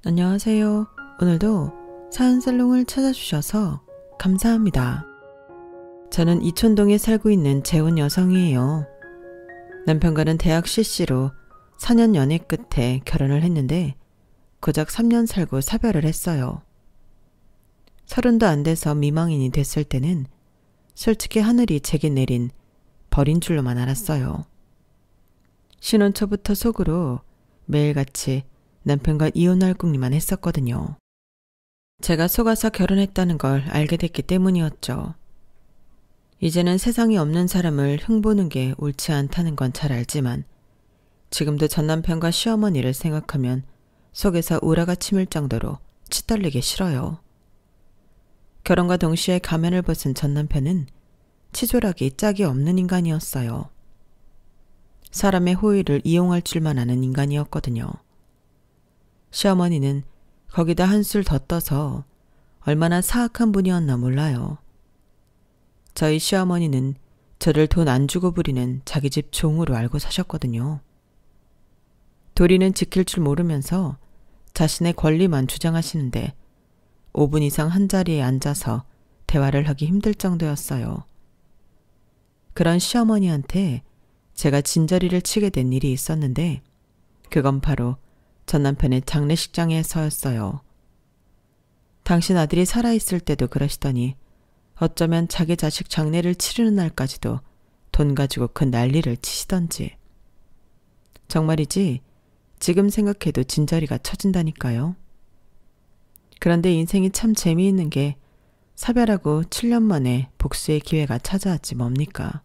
안녕하세요. 오늘도 사연살롱을 찾아주셔서 감사합니다. 저는 이촌동에 살고 있는 재혼 여성이에요. 남편과는 대학 CC로 4년 연애 끝에 결혼을 했는데 고작 3년 살고 사별을 했어요. 30도 안 돼서 미망인이 됐을 때는 솔직히 하늘이 제게 내린 벌인 줄로만 알았어요. 신혼 초부터 속으로 매일같이 남편과 이혼할 궁리만 했었거든요. 제가 속아서 결혼했다는 걸 알게 됐기 때문이었죠. 이제는 세상에 없는 사람을 흉보는 게 옳지 않다는 건 잘 알지만 지금도 전 남편과 시어머니를 생각하면 속에서 우라가 치밀 정도로 치떨리기 싫어요. 결혼과 동시에 가면을 벗은 전 남편은 치졸하기 짝이 없는 인간이었어요. 사람의 호의를 이용할 줄만 아는 인간이었거든요. 시어머니는 거기다 한술 더 떠서 얼마나 사악한 분이었나 몰라요. 저희 시어머니는 저를 돈 안 주고 부리는 자기 집 종으로 알고 사셨거든요. 도리는 지킬 줄 모르면서 자신의 권리만 주장하시는데 5분 이상 한자리에 앉아서 대화를 하기 힘들 정도였어요. 그런 시어머니한테 제가 진저리를 치게 된 일이 있었는데 그건 바로 전 남편의 장례식장에서였어요. 당신 아들이 살아있을 때도 그러시더니 어쩌면 자기 자식 장례를 치르는 날까지도 돈 가지고 그 난리를 치시던지. 정말이지 지금 생각해도 진저리가 쳐진다니까요. 그런데 인생이 참 재미있는 게 사별하고 7년 만에 복수의 기회가 찾아왔지 뭡니까.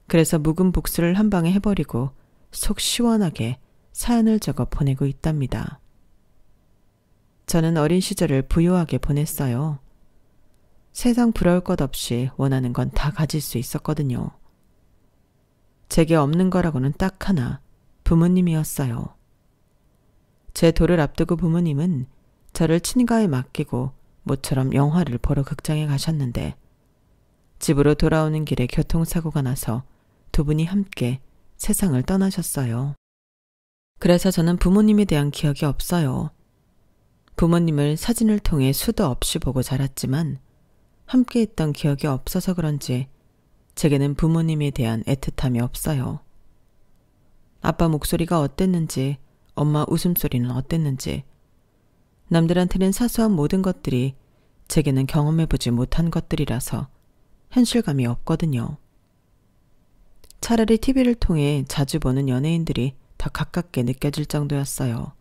그래서 묵은 복수를 한 방에 해버리고 속 시원하게 사연을 적어 보내고 있답니다. 저는 어린 시절을 부유하게 보냈어요. 세상 부러울 것 없이 원하는 건 다 가질 수 있었거든요. 제게 없는 거라고는 딱 하나, 부모님이었어요. 제 돌을 앞두고 부모님은 저를 친가에 맡기고 모처럼 영화를 보러 극장에 가셨는데 집으로 돌아오는 길에 교통사고가 나서 두 분이 함께 세상을 떠나셨어요. 그래서 저는 부모님에 대한 기억이 없어요. 부모님을 사진을 통해 수도 없이 보고 자랐지만 함께 있던 기억이 없어서 그런지 제게는 부모님에 대한 애틋함이 없어요. 아빠 목소리가 어땠는지, 엄마 웃음소리는 어땠는지, 남들한테는 사소한 모든 것들이 제게는 경험해보지 못한 것들이라서 현실감이 없거든요. 차라리 TV를 통해 자주 보는 연예인들이 더 가깝게 느껴질 정도였어요.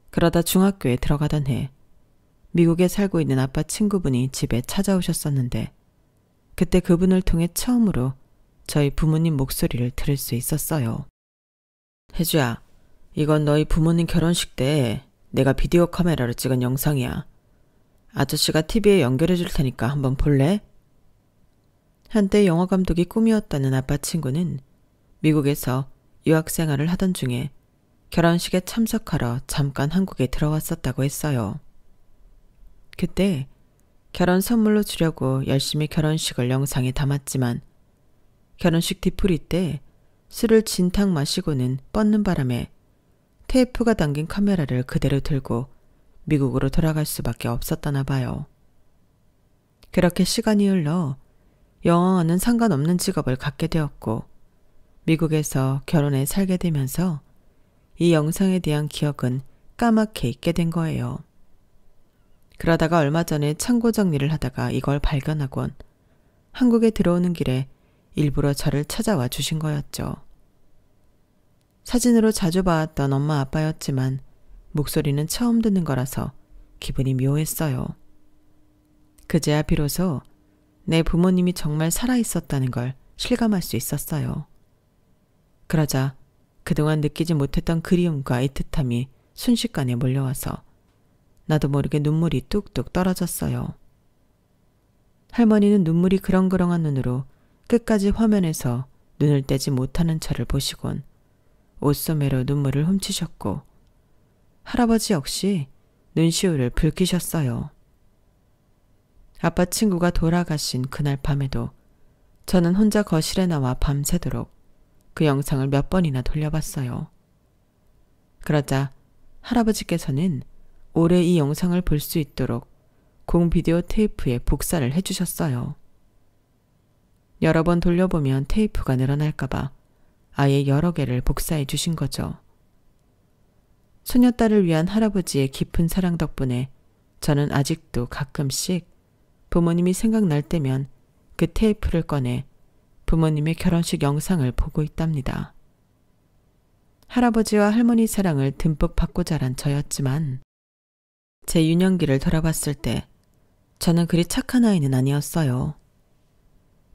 그러다 중학교에 들어가던 해 미국에 살고 있는 아빠 친구분이 집에 찾아오셨었는데 그때 그분을 통해 처음으로 저희 부모님 목소리를 들을 수 있었어요. 혜주야, 이건 너희 부모님 결혼식 때 내가 비디오 카메라로 찍은 영상이야. 아저씨가 TV에 연결해 줄 테니까 한번 볼래? 한때 영화 감독이 꿈이었다는 아빠 친구는 미국에서 유학생활을 하던 중에 결혼식에 참석하러 잠깐 한국에 들어왔었다고 했어요. 그때 결혼 선물로 주려고 열심히 결혼식을 영상에 담았지만 결혼식 뒤풀이 때 술을 진탕 마시고는 뻗는 바람에 테이프가 담긴 카메라를 그대로 들고 미국으로 돌아갈 수밖에 없었다나 봐요. 그렇게 시간이 흘러 영화와는 상관없는 직업을 갖게 되었고 미국에서 결혼해 살게 되면서 이 영상에 대한 기억은 까맣게 잊게 된 거예요. 그러다가 얼마 전에 창고 정리를 하다가 이걸 발견하곤 한국에 들어오는 길에 일부러 저를 찾아와 주신 거였죠. 사진으로 자주 봐왔던 엄마 아빠였지만 목소리는 처음 듣는 거라서 기분이 묘했어요. 그제야 비로소 내 부모님이 정말 살아있었다는 걸 실감할 수 있었어요. 그러자 그동안 느끼지 못했던 그리움과 애틋함이 순식간에 몰려와서 나도 모르게 눈물이 뚝뚝 떨어졌어요. 할머니는 눈물이 그렁그렁한 눈으로 끝까지 화면에서 눈을 떼지 못하는 저를 보시곤 옷소매로 눈물을 훔치셨고 할아버지 역시 눈시울을 붉히셨어요. 아빠 친구가 돌아가신 그날 밤에도 저는 혼자 거실에 나와 밤새도록 그 영상을 몇 번이나 돌려봤어요. 그러자 할아버지께서는 올해 이 영상을 볼 수 있도록 공비디오 테이프에 복사를 해주셨어요. 여러 번 돌려보면 테이프가 늘어날까봐 아예 여러 개를 복사해 주신 거죠. 소녀딸을 위한 할아버지의 깊은 사랑 덕분에 저는 아직도 가끔씩 부모님이 생각날 때면 그 테이프를 꺼내 부모님의 결혼식 영상을 보고 있답니다. 할아버지와 할머니 사랑을 듬뿍 받고 자란 저였지만 제 유년기를 돌아봤을 때 저는 그리 착한 아이는 아니었어요.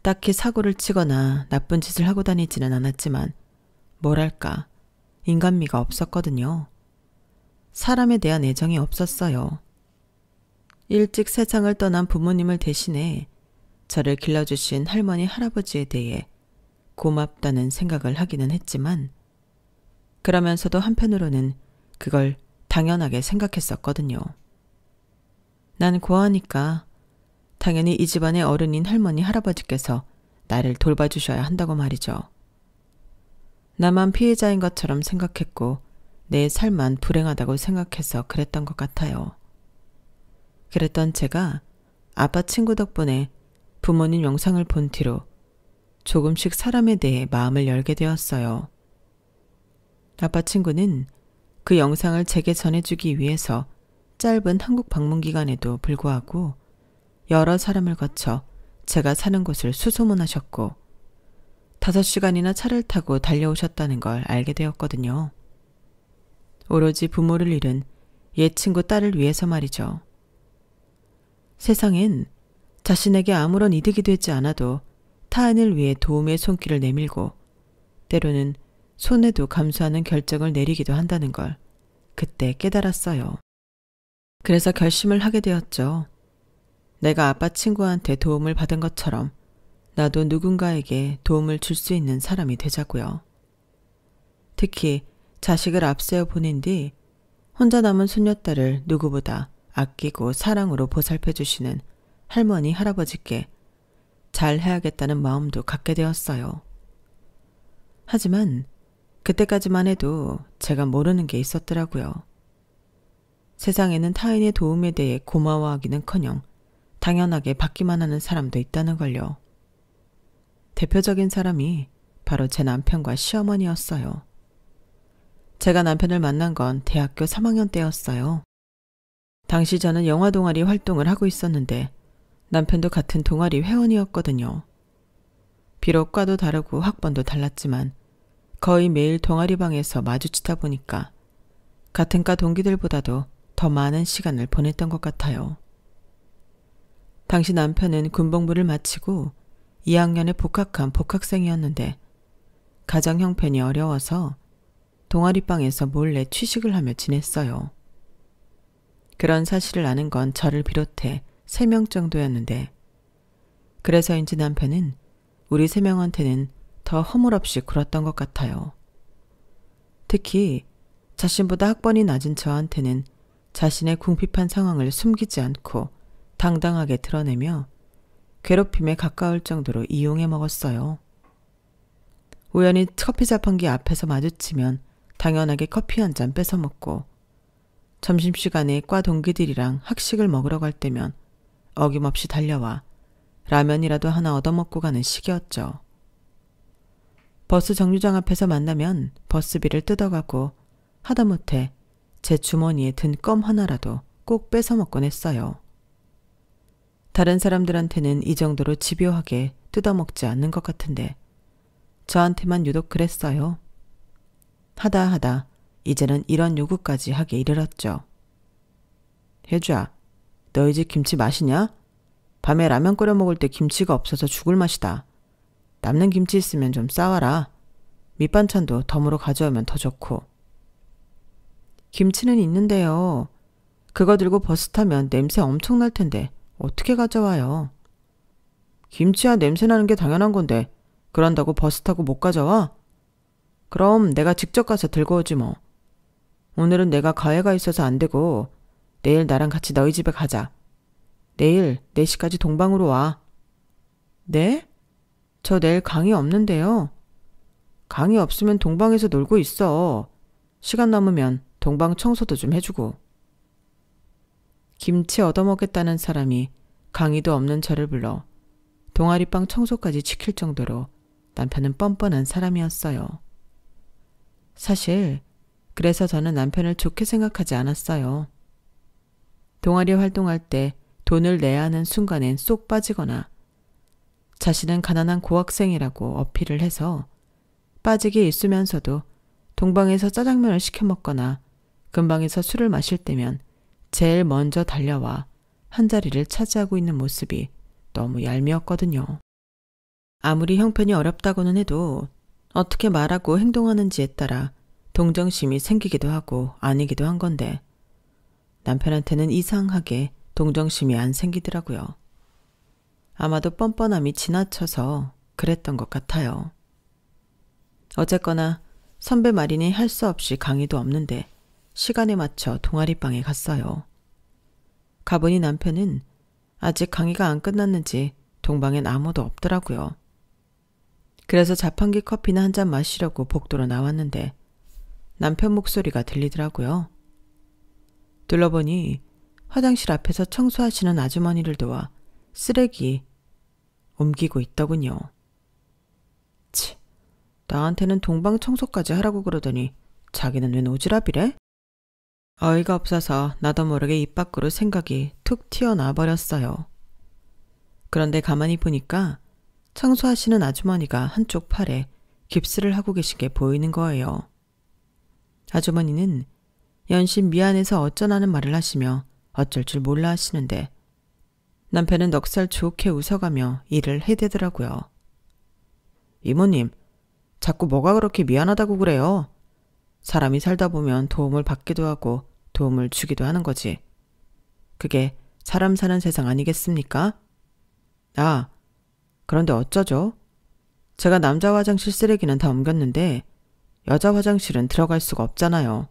딱히 사고를 치거나 나쁜 짓을 하고 다니지는 않았지만 뭐랄까 인간미가 없었거든요. 사람에 대한 애정이 없었어요. 일찍 세상을 떠난 부모님을 대신해 저를 길러주신 할머니 할아버지에 대해 고맙다는 생각을 하기는 했지만 그러면서도 한편으로는 그걸 당연하게 생각했었거든요. 난 고아니까 당연히 이 집안의 어른인 할머니 할아버지께서 나를 돌봐주셔야 한다고 말이죠. 나만 피해자인 것처럼 생각했고 내 삶만 불행하다고 생각해서 그랬던 것 같아요. 그랬던 제가 아빠 친구 덕분에 부모님 영상을 본 뒤로 조금씩 사람에 대해 마음을 열게 되었어요. 아빠 친구는 그 영상을 제게 전해주기 위해서 짧은 한국 방문 기간에도 불구하고 여러 사람을 거쳐 제가 사는 곳을 수소문하셨고 5시간이나 차를 타고 달려오셨다는 걸 알게 되었거든요. 오로지 부모를 잃은 옛 친구 딸을 위해서 말이죠. 세상엔 자신에게 아무런 이득이 되지 않아도 타인을 위해 도움의 손길을 내밀고 때로는 손해도 감수하는 결정을 내리기도 한다는 걸 그때 깨달았어요. 그래서 결심을 하게 되었죠. 내가 아빠 친구한테 도움을 받은 것처럼 나도 누군가에게 도움을 줄 수 있는 사람이 되자고요. 특히 자식을 앞세워 보낸 뒤 혼자 남은 손녀딸을 누구보다 아끼고 사랑으로 보살펴 주시는 할머니 할아버지께 잘 해야겠다는 마음도 갖게 되었어요. 하지만 그때까지만 해도 제가 모르는 게 있었더라고요. 세상에는 타인의 도움에 대해 고마워하기는커녕 당연하게 받기만 하는 사람도 있다는 걸요. 대표적인 사람이 바로 제 남편과 시어머니였어요. 제가 남편을 만난 건 대학교 3학년 때였어요. 당시 저는 영화 동아리 활동을 하고 있었는데 남편도 같은 동아리 회원이었거든요. 비록 과도 다르고 학번도 달랐지만 거의 매일 동아리방에서 마주치다 보니까 같은 과 동기들보다도 더 많은 시간을 보냈던 것 같아요. 당시 남편은 군복무를 마치고 2학년에 복학한 복학생이었는데 가정 형편이 어려워서 동아리방에서 몰래 취식을 하며 지냈어요. 그런 사실을 아는 건 저를 비롯해 3명 정도였는데 그래서인지 남편은 우리 3명한테는 더 허물없이 굴었던 것 같아요. 특히 자신보다 학번이 낮은 저한테는 자신의 궁핍한 상황을 숨기지 않고 당당하게 드러내며 괴롭힘에 가까울 정도로 이용해 먹었어요. 우연히 커피 자판기 앞에서 마주치면 당연하게 커피 한 잔 뺏어 먹고 점심시간에 과 동기들이랑 학식을 먹으러 갈 때면 어김없이 달려와 라면이라도 하나 얻어먹고 가는 시기였죠. 버스 정류장 앞에서 만나면 버스비를 뜯어가고 하다못해 제 주머니에 든 껌 하나라도 꼭 뺏어 먹곤 했어요. 다른 사람들한테는 이 정도로 집요하게 뜯어먹지 않는 것 같은데 저한테만 유독 그랬어요. 하다 이제는 이런 요구까지 하게 이르렀죠. 혜주야, 너희 집 김치 맛이냐? 밤에 라면 끓여 먹을 때 김치가 없어서 죽을 맛이다. 남는 김치 있으면 좀 싸와라. 밑반찬도 덤으로 가져오면 더 좋고. 김치는 있는데요. 그거 들고 버스 타면 냄새 엄청 날 텐데 어떻게 가져와요? 김치야 냄새 나는 게 당연한 건데 그런다고 버스 타고 못 가져와? 그럼 내가 직접 가서 들고 오지 뭐. 오늘은 내가 가해가 있어서 안 되고 내일 나랑 같이 너희 집에 가자. 내일 4시까지 동방으로 와. 네? 저 내일 강의 없는데요. 강의 없으면 동방에서 놀고 있어. 시간 남으면 동방 청소도 좀 해주고. 김치 얻어먹겠다는 사람이 강의도 없는 저를 불러 동아리방 청소까지 지킬 정도로 남편은 뻔뻔한 사람이었어요. 사실 그래서 저는 남편을 좋게 생각하지 않았어요. 동아리 활동할 때 돈을 내야 하는 순간엔 쏙 빠지거나 자신은 가난한 고학생이라고 어필을 해서 빠지게 있으면서도 동방에서 짜장면을 시켜 먹거나 근방에서 술을 마실 때면 제일 먼저 달려와 한자리를 차지하고 있는 모습이 너무 얄미웠거든요. 아무리 형편이 어렵다고는 해도 어떻게 말하고 행동하는지에 따라 동정심이 생기기도 하고 아니기도 한 건데 남편한테는 이상하게 동정심이 안 생기더라고요. 아마도 뻔뻔함이 지나쳐서 그랬던 것 같아요. 어쨌거나 선배 마린이 할 수 없이 강의도 없는데 시간에 맞춰 동아리방에 갔어요. 가보니 남편은 아직 강의가 안 끝났는지 동방엔 아무도 없더라고요. 그래서 자판기 커피나 한 잔 마시려고 복도로 나왔는데 남편 목소리가 들리더라고요. 둘러보니 화장실 앞에서 청소하시는 아주머니를 도와 쓰레기 옮기고 있더군요. 치, 나한테는 동방 청소까지 하라고 그러더니 자기는 웬 오지랖이래? 어이가 없어서 나도 모르게 입 밖으로 생각이 툭 튀어나와 버렸어요. 그런데 가만히 보니까 청소하시는 아주머니가 한쪽 팔에 깁스를 하고 계신 게 보이는 거예요. 아주머니는 연신 미안해서 어쩌나는 말을 하시며 어쩔 줄 몰라 하시는데 남편은 넉살 좋게 웃어가며 일을 해대더라고요. 이모님, 자꾸 뭐가 그렇게 미안하다고 그래요? 사람이 살다 보면 도움을 받기도 하고 도움을 주기도 하는 거지. 그게 사람 사는 세상 아니겠습니까? 아, 그런데 어쩌죠? 제가 남자 화장실 쓰레기는 다 옮겼는데 여자 화장실은 들어갈 수가 없잖아요.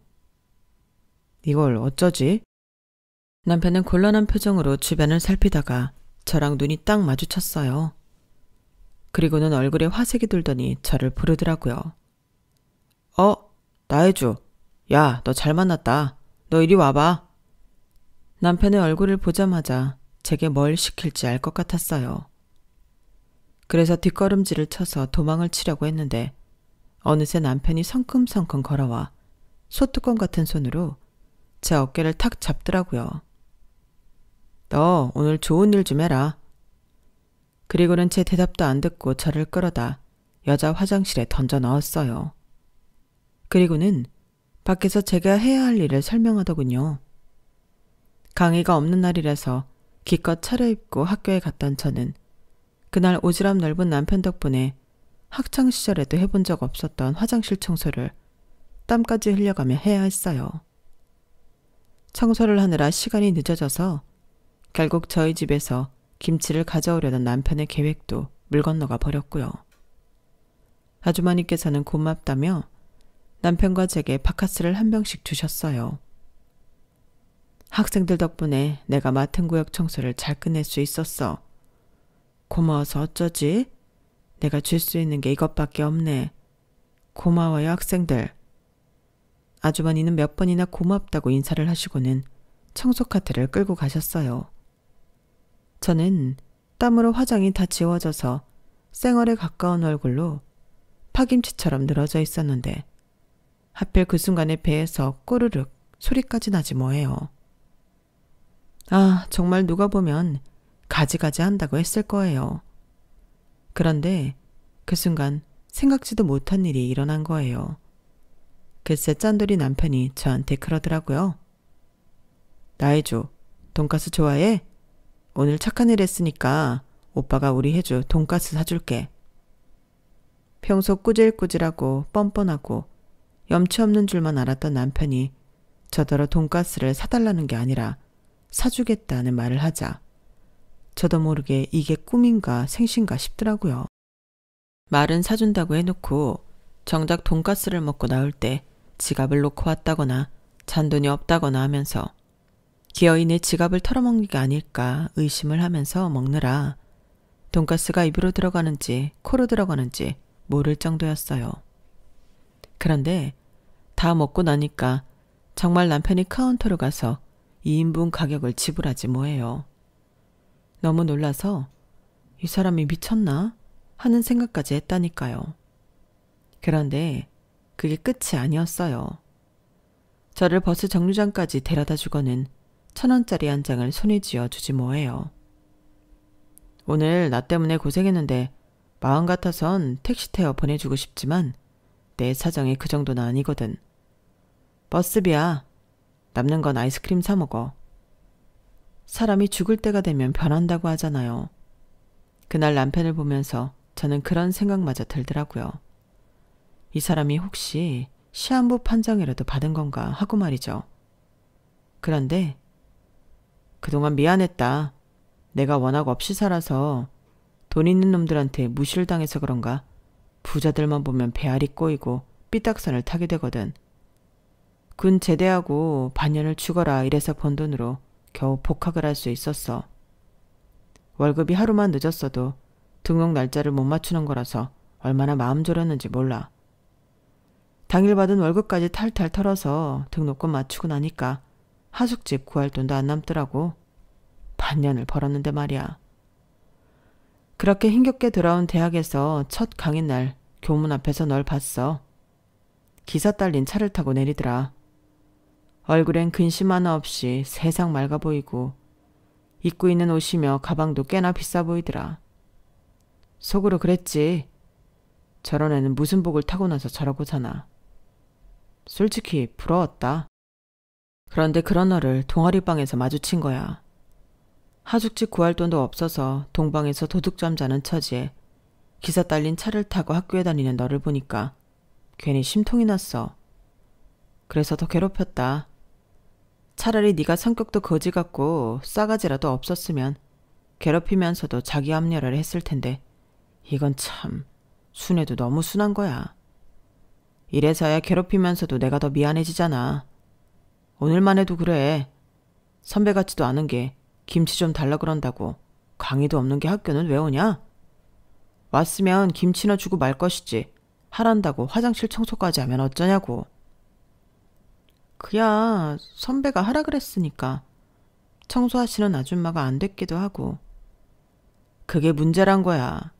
이걸 어쩌지? 남편은 곤란한 표정으로 주변을 살피다가 저랑 눈이 딱 마주쳤어요. 그리고는 얼굴에 화색이 돌더니 저를 부르더라고요. 나혜주. 야, 너 잘 만났다. 너 이리 와봐. 남편의 얼굴을 보자마자 제게 뭘 시킬지 알 것 같았어요. 그래서 뒷걸음질을 쳐서 도망을 치려고 했는데 어느새 남편이 성큼성큼 걸어와 소뚜껑 같은 손으로 제 어깨를 탁 잡더라고요. 너 오늘 좋은 일 좀 해라. 그리고는 제 대답도 안 듣고 저를 끌어다 여자 화장실에 던져 넣었어요. 그리고는 밖에서 제가 해야 할 일을 설명하더군요. 강의가 없는 날이라서 기껏 차려입고 학교에 갔던 저는 그날 오지랖 넓은 남편 덕분에 학창시절에도 해본 적 없었던 화장실 청소를 땀까지 흘려가며 해야 했어요. 청소를 하느라 시간이 늦어져서 결국 저희 집에서 김치를 가져오려던 남편의 계획도 물 건너가 버렸고요. 아주머니께서는 고맙다며 남편과 제게 바카스를 한 병씩 주셨어요. 학생들 덕분에 내가 맡은 구역 청소를 잘 끝낼 수 있었어. 고마워서 어쩌지? 내가 줄 수 있는 게 이것밖에 없네. 고마워요, 학생들. 아주머니는 몇 번이나 고맙다고 인사를 하시고는 청소 카트를 끌고 가셨어요. 저는 땀으로 화장이 다 지워져서 쌩얼에 가까운 얼굴로 파김치처럼 늘어져 있었는데 하필 그 순간에 배에서 꼬르륵 소리까지 나지 뭐예요. 아, 정말 누가 보면 가지가지 한다고 했을 거예요. 그런데 그 순간 생각지도 못한 일이 일어난 거예요. 글쎄 짠돌이 남편이 저한테 그러더라고요. 나혜주, 돈가스 좋아해? 오늘 착한 일 했으니까 오빠가 우리 혜주 돈가스 사줄게. 평소 꾸질꾸질하고 뻔뻔하고 염치 없는 줄만 알았던 남편이 저더러 돈가스를 사달라는 게 아니라 사주겠다는 말을 하자 저도 모르게 이게 꿈인가 생신가 싶더라고요. 말은 사준다고 해놓고 정작 돈가스를 먹고 나올 때 지갑을 놓고 왔다거나 잔돈이 없다거나 하면서 기어이 내 지갑을 털어먹는 게 아닐까 의심을 하면서 먹느라 돈가스가 입으로 들어가는지 코로 들어가는지 모를 정도였어요. 그런데 다 먹고 나니까 정말 남편이 카운터로 가서 2인분 가격을 지불하지 뭐예요. 너무 놀라서 이 사람이 미쳤나 하는 생각까지 했다니까요. 그런데 그게 끝이 아니었어요. 저를 버스 정류장까지 데려다 주고는 1,000원짜리 한 장을 손에 쥐어 주지 뭐예요. 오늘 나 때문에 고생했는데 마음 같아선 택시 태워 보내주고 싶지만 내 사정이 그 정도는 아니거든. 버스비야. 남는 건 아이스크림 사 먹어. 사람이 죽을 때가 되면 변한다고 하잖아요. 그날 남편을 보면서 저는 그런 생각마저 들더라고요. 이 사람이 혹시 시한부 판정이라도 받은 건가 하고 말이죠. 그런데 그동안 미안했다. 내가 워낙 없이 살아서 돈 있는 놈들한테 무시를 당해서 그런가 부자들만 보면 배알이 꼬이고 삐딱선을 타게 되거든. 군 제대하고 반년을 죽어라 이래서 번 돈으로 겨우 복학을 할 수 있었어. 월급이 하루만 늦었어도 등록 날짜를 못 맞추는 거라서 얼마나 마음 졸였는지 몰라. 당일 받은 월급까지 탈탈 털어서 등록금 맞추고 나니까 하숙집 구할 돈도 안 남더라고. 반년을 벌었는데 말이야. 그렇게 힘겹게 돌아온 대학에서 첫 강의 날 교문 앞에서 널 봤어. 기사 딸린 차를 타고 내리더라. 얼굴엔 근심 하나 없이 세상 맑아 보이고 입고 있는 옷이며 가방도 꽤나 비싸 보이더라. 속으로 그랬지. 저런 애는 무슨 복을 타고나서 저러고 사나. 솔직히 부러웠다. 그런데 그런 너를 동아리방에서 마주친 거야. 하숙집 구할 돈도 없어서 동방에서 도둑잠 자는 처지에 기사 딸린 차를 타고 학교에 다니는 너를 보니까 괜히 심통이 났어. 그래서 더 괴롭혔다. 차라리 네가 성격도 거지 같고 싸가지라도 없었으면 괴롭히면서도 자기 합리화를 했을 텐데 이건 참 순애도 너무 순한 거야. 이래서야 괴롭히면서도 내가 더 미안해지잖아. 오늘만 해도 그래. 선배 같지도 않은 게 김치 좀 달라 그런다고 강의도 없는 게 학교는 왜 오냐? 왔으면 김치나 주고 말 것이지. 하란다고 화장실 청소까지 하면 어쩌냐고. 그야 선배가 하라 그랬으니까 청소하시는 아줌마가 안 됐기도 하고. 그게 문제란 거야.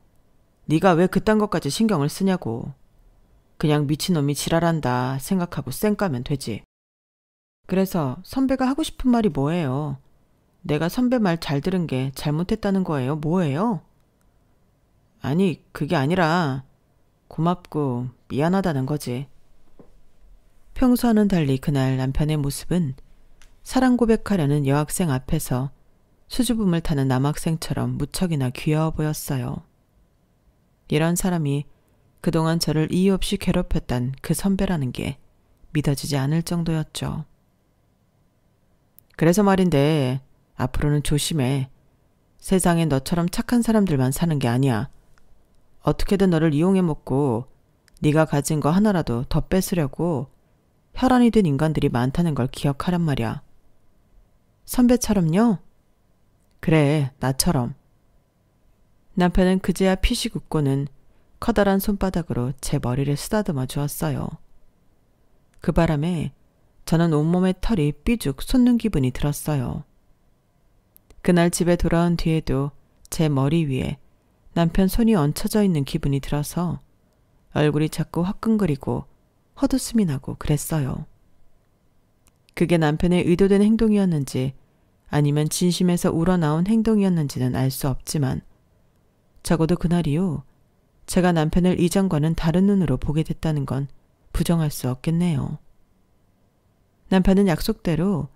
네가 왜 그딴 것까지 신경을 쓰냐고. 그냥 미친놈이 지랄한다 생각하고 쌩 까면 되지. 그래서 선배가 하고 싶은 말이 뭐예요? 내가 선배 말 잘 들은 게 잘못했다는 거예요? 뭐예요? 아니 그게 아니라 고맙고 미안하다는 거지. 평소와는 달리 그날 남편의 모습은 사랑 고백하려는 여학생 앞에서 수줍음을 타는 남학생처럼 무척이나 귀여워 보였어요. 이런 사람이 그동안 저를 이유 없이 괴롭혔던 그 선배라는 게 믿어지지 않을 정도였죠. 그래서 말인데 앞으로는 조심해. 세상에 너처럼 착한 사람들만 사는 게 아니야. 어떻게든 너를 이용해 먹고 네가 가진 거 하나라도 더 뺏으려고 혈안이 된 인간들이 많다는 걸 기억하란 말이야. 선배처럼요? 그래, 나처럼. 남편은 그제야 피식 웃고는 커다란 손바닥으로 제 머리를 쓰다듬어 주었어요. 그 바람에 저는 온몸에 털이 삐죽 솟는 기분이 들었어요. 그날 집에 돌아온 뒤에도 제 머리 위에 남편 손이 얹혀져 있는 기분이 들어서 얼굴이 자꾸 화끈거리고 헛웃음이 나고 그랬어요. 그게 남편의 의도된 행동이었는지 아니면 진심에서 우러나온 행동이었는지는 알 수 없지만 적어도 그날 이후 제가 남편을 이전과는 다른 눈으로 보게 됐다는 건 부정할 수 없겠네요. 남편은 약속대로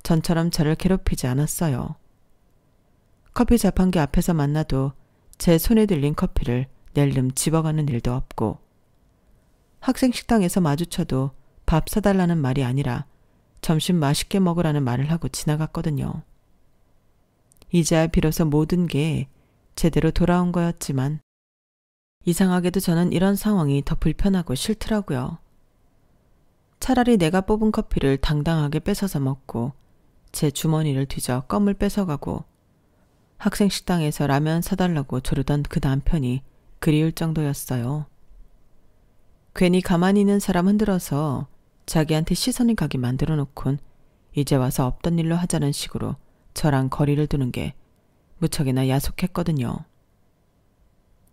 전처럼 저를 괴롭히지 않았어요. 커피 자판기 앞에서 만나도 제 손에 들린 커피를 낼름 집어가는 일도 없고 학생 식당에서 마주쳐도 밥 사달라는 말이 아니라 점심 맛있게 먹으라는 말을 하고 지나갔거든요. 이제야 비로소 모든 게 제대로 돌아온 거였지만 이상하게도 저는 이런 상황이 더 불편하고 싫더라고요. 차라리 내가 뽑은 커피를 당당하게 뺏어서 먹고 제 주머니를 뒤져 껌을 뺏어가고 학생 식당에서 라면 사달라고 조르던 그 남편이 그리울 정도였어요. 괜히 가만히 있는 사람 흔들어서 자기한테 시선이 가게 만들어 놓곤 이제 와서 없던 일로 하자는 식으로 저랑 거리를 두는 게 무척이나 야속했거든요.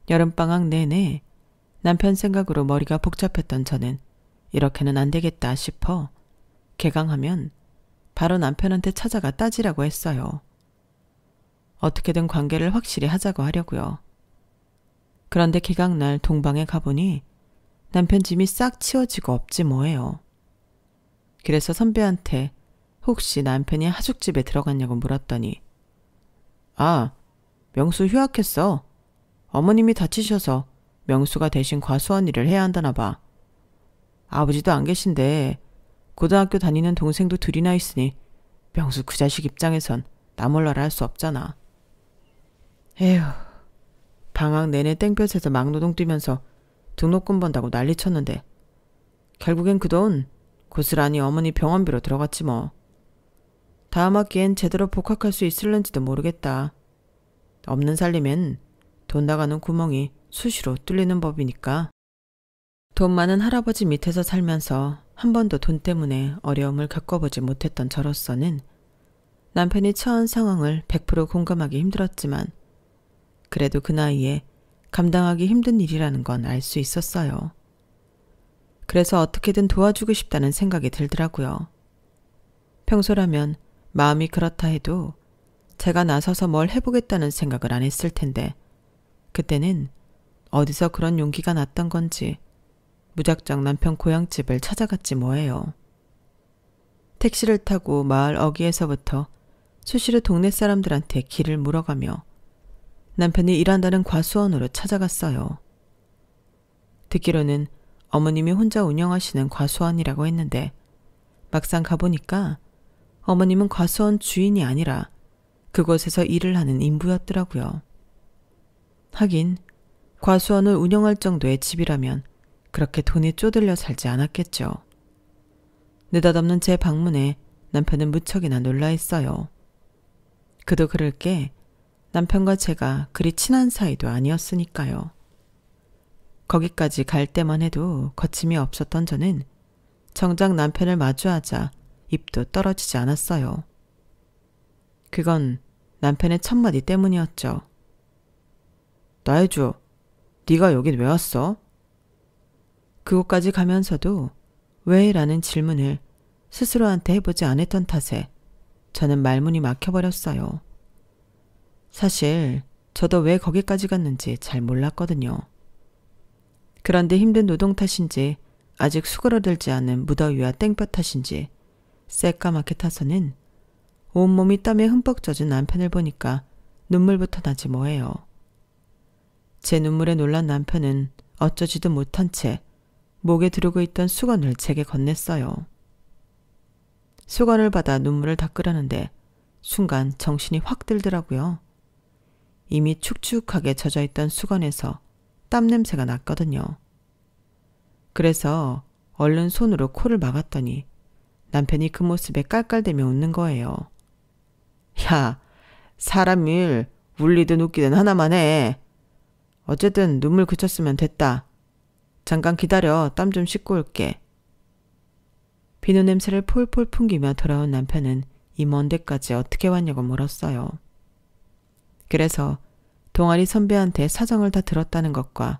여름방학 내내 남편 생각으로 머리가 복잡했던 저는 이렇게는 안 되겠다 싶어 개강하면 바로 남편한테 찾아가 따지라고 했어요. 어떻게든 관계를 확실히 하자고 하려고요. 그런데 개강날 동방에 가보니 남편 짐이 싹 치워지고 없지 뭐예요. 그래서 선배한테 혹시 남편이 하숙집에 들어갔냐고 물었더니 아, 명수 휴학했어. 어머님이 다치셔서 명수가 대신 과수원 일을 해야 한다나 봐. 아버지도 안 계신데 고등학교 다니는 동생도 둘이나 있으니 명수 그 자식 입장에선 나 몰라라 할 수 없잖아. 에휴, 방학 내내 땡볕에서 막노동 뛰면서 등록금 번다고 난리쳤는데 결국엔 그 돈 고스란히 어머니 병원비로 들어갔지 뭐. 다음 학기엔 제대로 복학할 수 있을는지도 모르겠다. 없는 살림엔 돈 나가는 구멍이 수시로 뚫리는 법이니까. 돈 많은 할아버지 밑에서 살면서 한 번도 돈 때문에 어려움을 겪어보지 못했던 저로서는 남편이 처한 상황을 100% 공감하기 힘들었지만 그래도 그 나이에 감당하기 힘든 일이라는 건 알 수 있었어요. 그래서 어떻게든 도와주고 싶다는 생각이 들더라고요. 평소라면 마음이 그렇다 해도 제가 나서서 뭘 해보겠다는 생각을 안 했을 텐데 그때는 어디서 그런 용기가 났던 건지 무작정 남편 고향집을 찾아갔지 뭐예요. 택시를 타고 마을 어귀에서부터 수시로 동네 사람들한테 길을 물어가며 남편이 일한다는 과수원으로 찾아갔어요. 듣기로는 어머님이 혼자 운영하시는 과수원이라고 했는데 막상 가보니까 어머님은 과수원 주인이 아니라 그곳에서 일을 하는 인부였더라고요. 하긴 과수원을 운영할 정도의 집이라면 그렇게 돈이 쪼들려 살지 않았겠죠. 느닷없는 제 방문에 남편은 무척이나 놀라했어요. 그도 그럴 게 남편과 제가 그리 친한 사이도 아니었으니까요. 거기까지 갈 때만 해도 거침이 없었던 저는 정작 남편을 마주하자 입도 떨어지지 않았어요. 그건 남편의 첫마디 때문이었죠. 나혜주, 네가 여긴 왜 왔어? 그곳까지 가면서도 왜? 라는 질문을 스스로한테 해보지 않았던 탓에 저는 말문이 막혀버렸어요. 사실 저도 왜 거기까지 갔는지 잘 몰랐거든요. 그런데 힘든 노동 탓인지 아직 수그러들지 않은 무더위와 땡볕 탓인지 새까맣게 타서는 온몸이 땀에 흠뻑 젖은 남편을 보니까 눈물부터 나지 뭐예요. 제 눈물에 놀란 남편은 어쩌지도 못한 채 목에 두르고 있던 수건을 제게 건넸어요. 수건을 받아 눈물을 닦으려는데 순간 정신이 확 들더라고요. 이미 축축하게 젖어있던 수건에서 땀 냄새가 났거든요. 그래서 얼른 손으로 코를 막았더니 남편이 그 모습에 깔깔대며 웃는 거예요. 야, 사람 일 울리든 웃기든 하나만 해. 어쨌든 눈물 그쳤으면 됐다. 잠깐 기다려. 땀 좀 씻고 올게. 비누 냄새를 폴폴 풍기며 돌아온 남편은 이 먼 데까지 어떻게 왔냐고 물었어요. 그래서 동아리 선배한테 사정을 다 들었다는 것과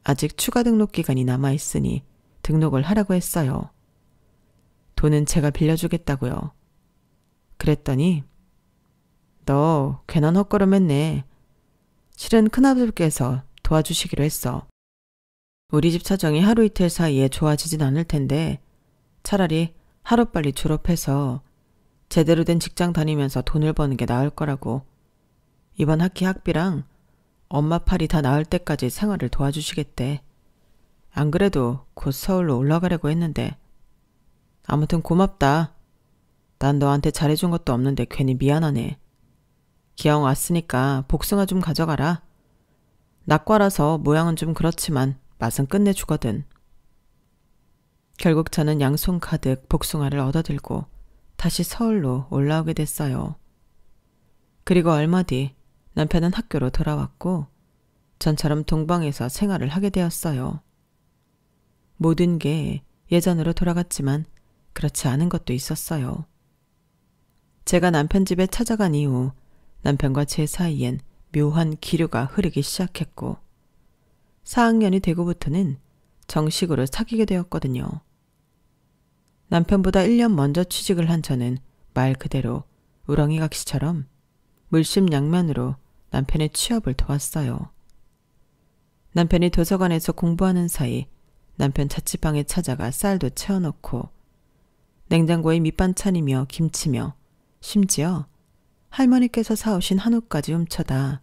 아직 추가 등록 기간이 남아있으니 등록을 하라고 했어요. 돈은 제가 빌려주겠다고요. 그랬더니 너 괜한 헛걸음했네. 실은 큰아들께서 도와주시기로 했어. 우리 집 사정이 하루 이틀 사이에 좋아지진 않을 텐데 차라리 하루빨리 졸업해서 제대로 된 직장 다니면서 돈을 버는 게 나을 거라고. 이번 학기 학비랑 엄마 팔이 다 나을 때까지 생활을 도와주시겠대. 안 그래도 곧 서울로 올라가려고 했는데. 아무튼 고맙다. 난 너한테 잘해준 것도 없는데 괜히 미안하네. 기왕 왔으니까 복숭아 좀 가져가라. 낙과라서 모양은 좀 그렇지만 맛은 끝내주거든. 결국 저는 양손 가득 복숭아를 얻어들고 다시 서울로 올라오게 됐어요. 그리고 얼마 뒤 남편은 학교로 돌아왔고 전처럼 동방에서 생활을 하게 되었어요. 모든 게 예전으로 돌아갔지만 그렇지 않은 것도 있었어요. 제가 남편 집에 찾아간 이후 남편과 제 사이엔 묘한 기류가 흐르기 시작했고 4학년이 되고부터는 정식으로 사귀게 되었거든요. 남편보다 1년 먼저 취직을 한 저는 말 그대로 우렁이각시처럼 물심양면으로 남편의 취업을 도왔어요. 남편이 도서관에서 공부하는 사이 남편 자취방에 찾아가 쌀도 채워놓고 냉장고에 밑반찬이며 김치며 심지어 할머니께서 사오신 한우까지 훔쳐다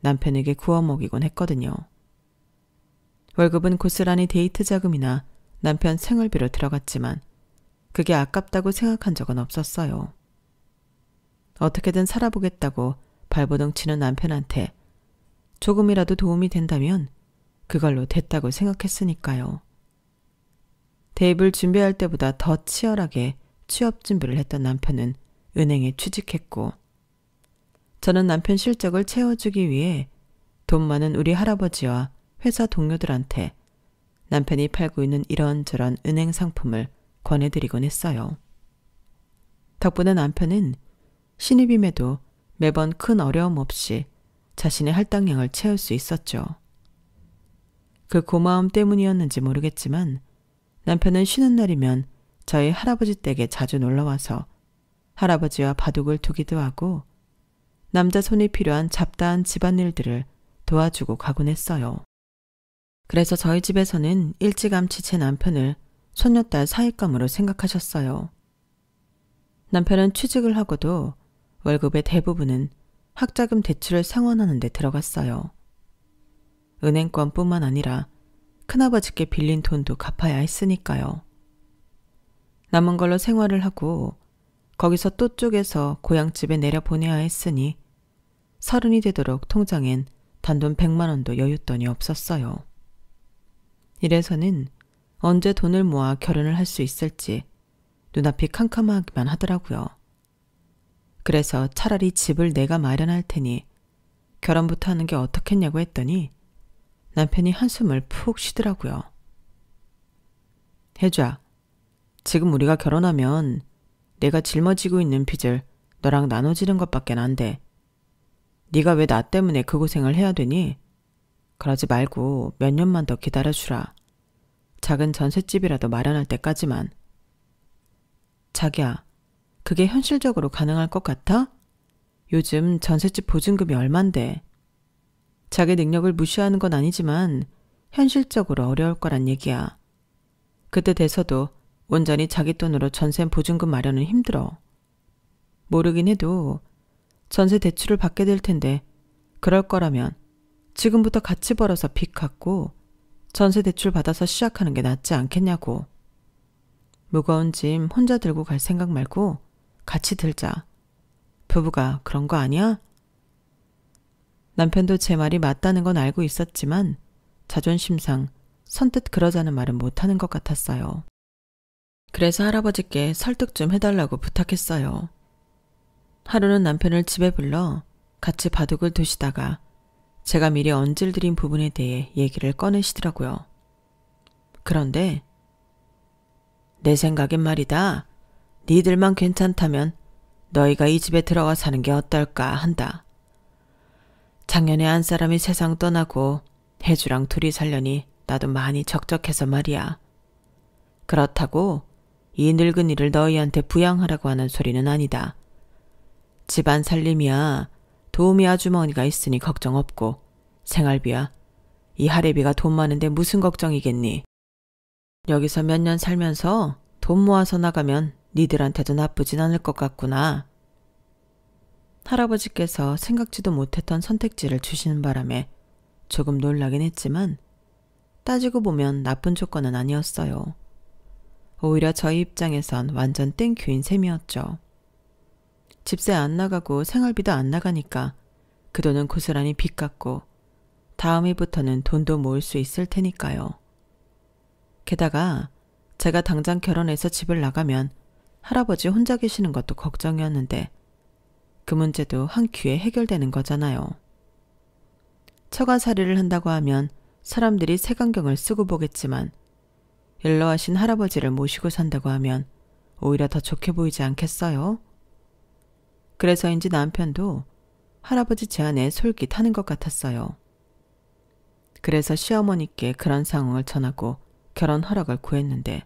남편에게 구워 먹이곤 했거든요. 월급은 고스란히 데이트 자금이나 남편 생활비로 들어갔지만 그게 아깝다고 생각한 적은 없었어요. 어떻게든 살아보겠다고 발버둥 치는 남편한테 조금이라도 도움이 된다면 그걸로 됐다고 생각했으니까요. 대입을 준비할 때보다 더 치열하게 취업 준비를 했던 남편은 은행에 취직했고 저는 남편 실적을 채워주기 위해 돈 많은 우리 할아버지와 회사 동료들한테 남편이 팔고 있는 이런저런 은행 상품을 권해드리곤 했어요. 덕분에 남편은 신입임에도 매번 큰 어려움 없이 자신의 할당량을 채울 수 있었죠. 그 고마움 때문이었는지 모르겠지만 남편은 쉬는 날이면 저희 할아버지 댁에 자주 놀러와서 할아버지와 바둑을 두기도 하고 남자 손이 필요한 잡다한 집안일들을 도와주고 가곤 했어요. 그래서 저희 집에서는 일찌감치 제 남편을 손녀딸 사윗감으로 생각하셨어요. 남편은 취직을 하고도 월급의 대부분은 학자금 대출을 상환하는 데 들어갔어요. 은행권뿐만 아니라 큰아버지께 빌린 돈도 갚아야 했으니까요. 남은 걸로 생활을 하고 거기서 또 쪼개서 고향집에 내려보내야 했으니 30이 되도록 통장엔 단돈 100만 원도 여윳돈이 없었어요. 이래서는 언제 돈을 모아 결혼을 할 수 있을지 눈앞이 캄캄하기만 하더라고요. 그래서 차라리 집을 내가 마련할 테니 결혼부터 하는 게 어떻겠냐고 했더니 남편이 한숨을 푹 쉬더라고요. 혜주야, 지금 우리가 결혼하면 내가 짊어지고 있는 빚을 너랑 나눠지는 것밖엔 안 돼. 네가 왜 나 때문에 그 고생을 해야 되니? 그러지 말고 몇 년만 더 기다려주라. 작은 전셋집이라도 마련할 때까지만. 자기야, 그게 현실적으로 가능할 것 같아? 요즘 전셋집 보증금이 얼만데. 자기 능력을 무시하는 건 아니지만 현실적으로 어려울 거란 얘기야. 그때 돼서도 온전히 자기 돈으로 전세 보증금 마련은 힘들어. 모르긴 해도 전세 대출을 받게 될 텐데 그럴 거라면 지금부터 같이 벌어서 빚 갚고 전세 대출 받아서 시작하는 게 낫지 않겠냐고. 무거운 짐 혼자 들고 갈 생각 말고 같이 들자. 부부가 그런 거 아니야? 남편도 제 말이 맞다는 건 알고 있었지만 자존심상 선뜻 그러자는 말은 못하는 것 같았어요. 그래서 할아버지께 설득 좀 해달라고 부탁했어요. 하루는 남편을 집에 불러 같이 바둑을 두시다가 제가 미리 언질드린 부분에 대해 얘기를 꺼내시더라고요. 그런데 내 생각엔 말이다. 니들만 괜찮다면 너희가 이 집에 들어가 사는 게 어떨까 한다. 작년에 한 사람이 세상 떠나고 혜주랑 둘이 살려니 나도 많이 적적해서 말이야. 그렇다고 이 늙은이를 너희한테 부양하라고 하는 소리는 아니다. 집안 살림이야 도우미 아주머니가 있으니 걱정 없고 생활비야 이 할애비가 돈 많은데 무슨 걱정이겠니. 여기서 몇 년 살면서 돈 모아서 나가면 니들한테도 나쁘진 않을 것 같구나. 할아버지께서 생각지도 못했던 선택지를 주시는 바람에 조금 놀라긴 했지만 따지고 보면 나쁜 조건은 아니었어요. 오히려 저희 입장에선 완전 땡큐인 셈이었죠. 집세 안 나가고 생활비도 안 나가니까 그 돈은 고스란히 빚 갚고 다음 해부터는 돈도 모을 수 있을 테니까요. 게다가 제가 당장 결혼해서 집을 나가면 할아버지 혼자 계시는 것도 걱정이었는데 그 문제도 한 큐에 해결되는 거잖아요. 처가살이를 한다고 하면 사람들이 색안경을 쓰고 보겠지만 일러하신 할아버지를 모시고 산다고 하면 오히려 더 좋게 보이지 않겠어요? 그래서인지 남편도 할아버지 제안에 솔깃하는 것 같았어요. 그래서 시어머니께 그런 상황을 전하고 결혼 허락을 구했는데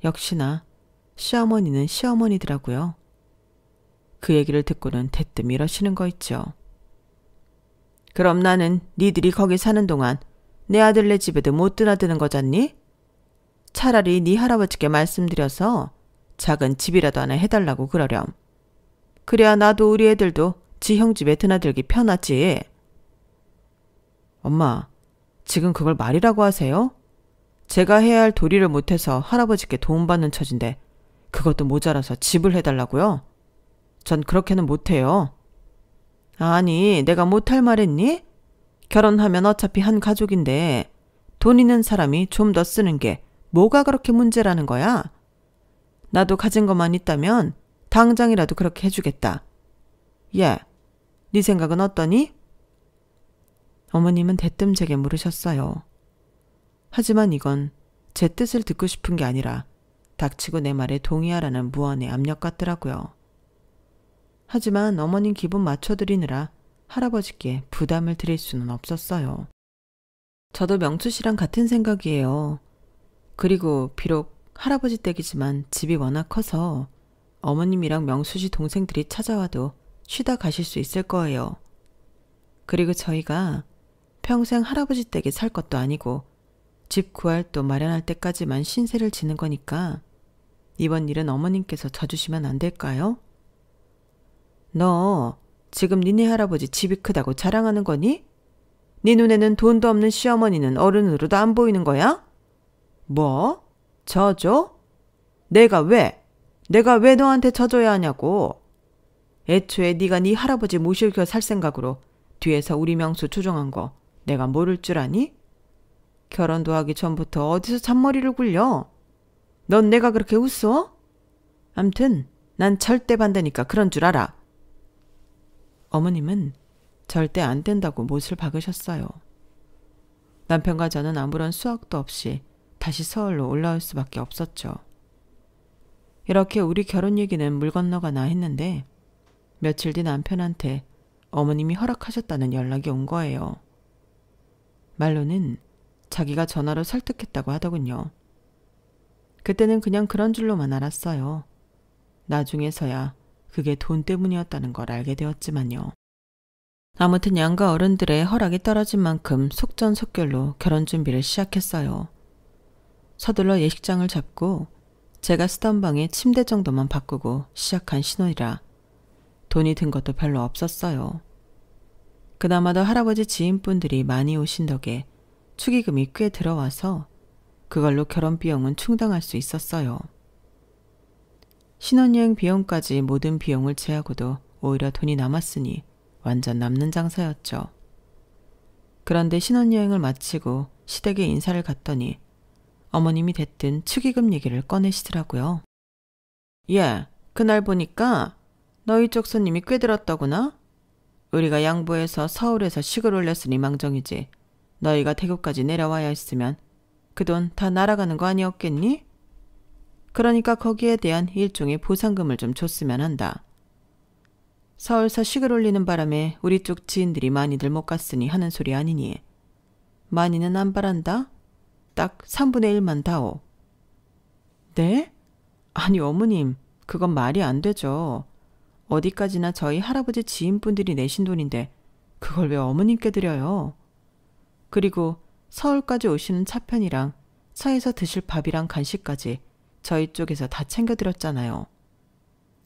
역시나 시어머니는 시어머니더라고요. 그 얘기를 듣고는 대뜸 이러시는 거 있죠. 그럼 나는 니들이 거기 사는 동안 내 아들네 집에도 못 드나드는 거잖니? 차라리 네 할아버지께 말씀드려서 작은 집이라도 하나 해달라고 그러렴. 그래야 나도 우리 애들도 지 형 집에 드나들기 편하지. 엄마, 지금 그걸 말이라고 하세요? 제가 해야 할 도리를 못해서 할아버지께 도움받는 처진데 그것도 모자라서 집을 해달라고요? 전 그렇게는 못해요. 아니, 내가 못할 말했니? 결혼하면 어차피 한 가족인데 돈 있는 사람이 좀 더 쓰는 게 뭐가 그렇게 문제라는 거야? 나도 가진 것만 있다면 당장이라도 그렇게 해주겠다. 예, 네 생각은 어떠니? 어머님은 대뜸 제게 물으셨어요. 하지만 이건 제 뜻을 듣고 싶은 게 아니라 닥치고 내 말에 동의하라는 무언의 압력 같더라고요. 하지만 어머님 기분 맞춰드리느라 할아버지께 부담을 드릴 수는 없었어요. 저도 명수 씨랑 같은 생각이에요. 그리고 비록 할아버지 댁이지만 집이 워낙 커서 어머님이랑 명수 씨 동생들이 찾아와도 쉬다 가실 수 있을 거예요. 그리고 저희가 평생 할아버지 댁에 살 것도 아니고 집 구할 또 마련할 때까지만 신세를 지는 거니까 이번 일은 어머님께서 져주시면 안 될까요? 너 지금 니네 할아버지 집이 크다고 자랑하는 거니? 네 눈에는 돈도 없는 시어머니는 어른으로도 안 보이는 거야? 뭐? 져줘? 내가 왜 너한테 져줘야 하냐고. 애초에 네가 네 할아버지 모시고 살 생각으로 뒤에서 우리 명수 조종한 거 내가 모를 줄 아니? 결혼도 하기 전부터 어디서 잔머리를 굴려? 넌 내가 그렇게 웃어? 암튼 난 절대 반대니까 그런 줄 알아. 어머님은 절대 안 된다고 못을 박으셨어요. 남편과 저는 아무런 수확도 없이 다시 서울로 올라올 수밖에 없었죠. 이렇게 우리 결혼 얘기는 물 건너가나 했는데 며칠 뒤 남편한테 어머님이 허락하셨다는 연락이 온 거예요. 말로는 자기가 전화로 설득했다고 하더군요. 그때는 그냥 그런 줄로만 알았어요. 나중에서야 그게 돈 때문이었다는 걸 알게 되었지만요. 아무튼 양가 어른들의 허락이 떨어진 만큼 속전속결로 결혼 준비를 시작했어요. 서둘러 예식장을 잡고 제가 쓰던 방에 침대 정도만 바꾸고 시작한 신혼이라 돈이 든 것도 별로 없었어요. 그나마도 할아버지 지인분들이 많이 오신 덕에 축의금이 꽤 들어와서 그걸로 결혼 비용은 충당할 수 있었어요. 신혼여행 비용까지 모든 비용을 제하고도 오히려 돈이 남았으니 완전 남는 장사였죠. 그런데 신혼여행을 마치고 시댁에 인사를 갔더니 어머님이 대뜸 축의금 얘기를 꺼내시더라고요. 예, 그날 보니까 너희 쪽 손님이 꽤 들었더구나. 우리가 양보해서 서울에서 식을 올렸으니 망정이지. 너희가 대구까지 내려와야 했으면 그 돈 다 날아가는 거 아니었겠니? 그러니까 거기에 대한 일종의 보상금을 좀 줬으면 한다. 서울서 식을 올리는 바람에 우리 쪽 지인들이 많이들 못 갔으니 하는 소리 아니니. 많이는 안 바란다. 딱 3분의 1만 다오. 네? 아니 어머님, 그건 말이 안 되죠. 어디까지나 저희 할아버지 지인분들이 내신 돈인데 그걸 왜 어머님께 드려요? 그리고 서울까지 오시는 차편이랑 차에서 드실 밥이랑 간식까지 저희 쪽에서 다 챙겨드렸잖아요.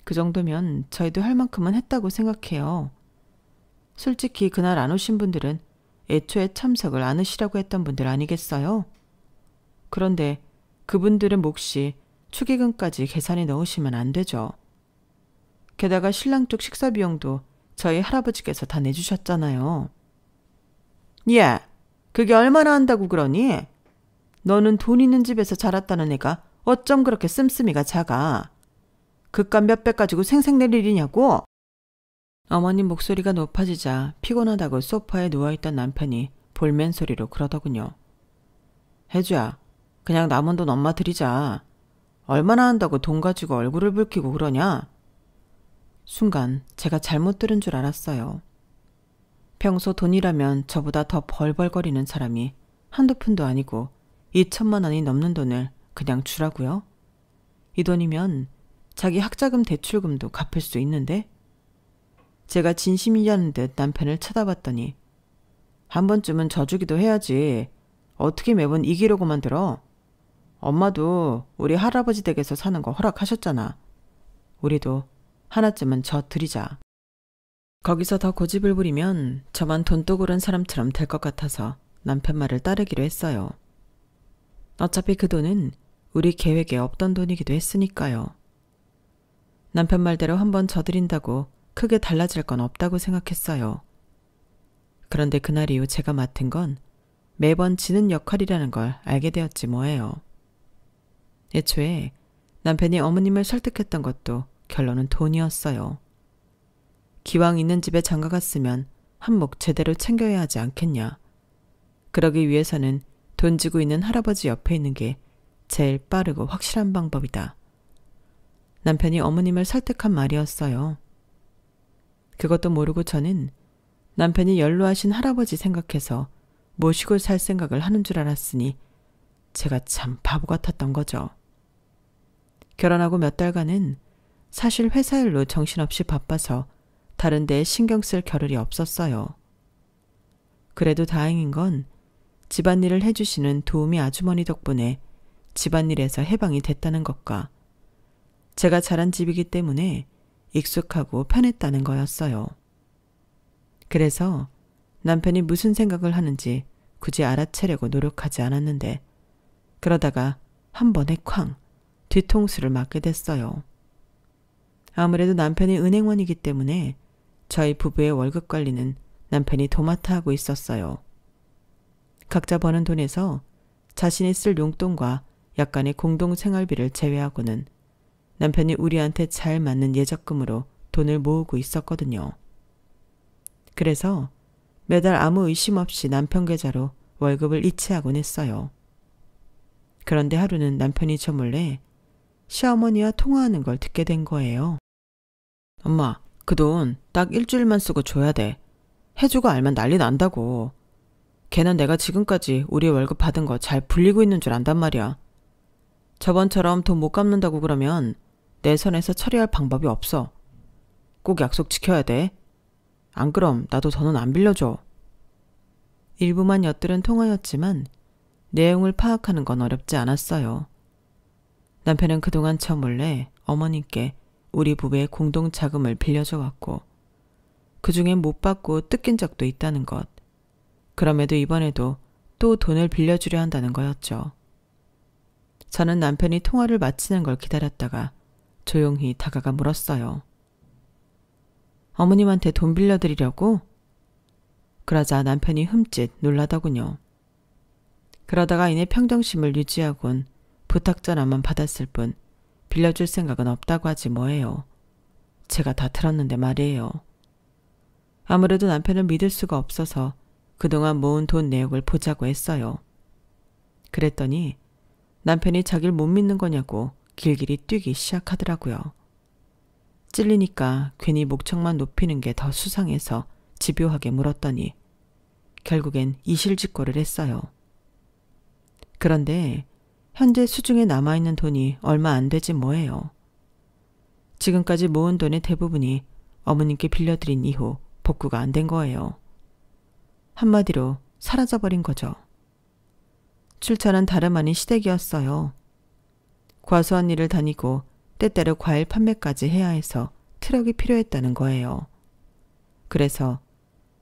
그 정도면 저희도 할 만큼은 했다고 생각해요. 솔직히 그날 안 오신 분들은 애초에 참석을 안 하시라고 했던 분들 아니겠어요? 그런데 그분들은 몫이 축의금까지 계산에 넣으시면 안 되죠. 게다가 신랑 쪽 식사 비용도 저희 할아버지께서 다 내주셨잖아요. 예, 그게 얼마나 한다고 그러니? 너는 돈 있는 집에서 자랐다는 애가 어쩜 그렇게 씀씀이가 작아? 그깟 몇 배 가지고 생색낼 일이냐고? 어머님 목소리가 높아지자 피곤하다고 소파에 누워있던 남편이 볼멘 소리로 그러더군요. 혜주야, 그냥 남은 돈 엄마 드리자. 얼마나 한다고 돈 가지고 얼굴을 붉히고 그러냐? 순간 제가 잘못 들은 줄 알았어요. 평소 돈이라면 저보다 더 벌벌거리는 사람이 한두 푼도 아니고 2천만 원이 넘는 돈을 그냥 주라고요? 이 돈이면 자기 학자금 대출금도 갚을 수 있는데? 제가 진심이라는 듯 남편을 쳐다봤더니 한 번쯤은 져주기도 해야지. 어떻게 매번 이기려고만 들어? 엄마도 우리 할아버지 댁에서 사는 거 허락하셨잖아. 우리도 하나쯤은 져 드리자. 거기서 더 고집을 부리면 저만 돈도 고른 사람처럼 될 것 같아서 남편 말을 따르기로 했어요. 어차피 그 돈은 우리 계획에 없던 돈이기도 했으니까요. 남편 말대로 한번 져드린다고 크게 달라질 건 없다고 생각했어요. 그런데 그날 이후 제가 맡은 건 매번 지는 역할이라는 걸 알게 되었지 뭐예요. 애초에 남편이 어머님을 설득했던 것도 결론은 돈이었어요. 기왕 있는 집에 장가갔으면 한몫 제대로 챙겨야 하지 않겠냐. 그러기 위해서는 돈 지고 있는 할아버지 옆에 있는 게 제일 빠르고 확실한 방법이다. 남편이 어머님을 설득한 말이었어요. 그것도 모르고 저는 남편이 연로하신 할아버지 생각해서 모시고 살 생각을 하는 줄 알았으니 제가 참 바보 같았던 거죠. 결혼하고 몇 달간은 사실 회사 일로 정신없이 바빠서 다른 데에 신경 쓸 겨를이 없었어요. 그래도 다행인 건 집안일을 해주시는 도우미 아주머니 덕분에 집안일에서 해방이 됐다는 것과 제가 자란 집이기 때문에 익숙하고 편했다는 거였어요. 그래서 남편이 무슨 생각을 하는지 굳이 알아채려고 노력하지 않았는데 그러다가 한 번에 쾅 뒤통수를 맞게 됐어요. 아무래도 남편이 은행원이기 때문에 저희 부부의 월급 관리는 남편이 도맡아 하고 있었어요. 각자 버는 돈에서 자신이 쓸 용돈과 약간의 공동생활비를 제외하고는 남편이 우리한테 잘 맞는 예적금으로 돈을 모으고 있었거든요. 그래서 매달 아무 의심 없이 남편 계좌로 월급을 이체하곤 했어요. 그런데 하루는 남편이 저 몰래 시어머니와 통화하는 걸 듣게 된 거예요. 엄마, 그 돈 딱 일주일만 쓰고 줘야 돼. 해주고 알면 난리 난다고. 걔는 내가 지금까지 우리 월급 받은 거 잘 불리고 있는 줄 안단 말이야. 저번처럼 돈 못 갚는다고 그러면 내 선에서 처리할 방법이 없어. 꼭 약속 지켜야 돼. 안 그럼 나도 더는 안 빌려줘. 일부만 엿들은 통화였지만 내용을 파악하는 건 어렵지 않았어요. 남편은 그동안 저 몰래 어머님께 우리 부부의 공동 자금을 빌려줘 왔고 그중에 못 받고 뜯긴 적도 있다는 것. 그럼에도 이번에도 또 돈을 빌려주려 한다는 거였죠. 저는 남편이 통화를 마치는 걸 기다렸다가 조용히 다가가 물었어요. 어머님한테 돈 빌려드리려고? 그러자 남편이 흠칫 놀라더군요. 그러다가 이내 평정심을 유지하곤 부탁 전화만 받았을 뿐 빌려줄 생각은 없다고 하지 뭐예요. 제가 다 들었는데 말이에요. 아무래도 남편을 믿을 수가 없어서 그동안 모은 돈 내역을 보자고 했어요. 그랬더니 남편이 자기를 못 믿는 거냐고 길길이 뛰기 시작하더라고요. 찔리니까 괜히 목청만 높이는 게 더 수상해서 집요하게 물었더니 결국엔 이실직고를 했어요. 그런데 현재 수중에 남아있는 돈이 얼마 안 되지 뭐예요. 지금까지 모은 돈의 대부분이 어머님께 빌려드린 이후 복구가 안 된 거예요. 한마디로 사라져버린 거죠. 출처는 다름 아닌 시댁이었어요. 과수원 일을 다니고 때때로 과일 판매까지 해야 해서 트럭이 필요했다는 거예요. 그래서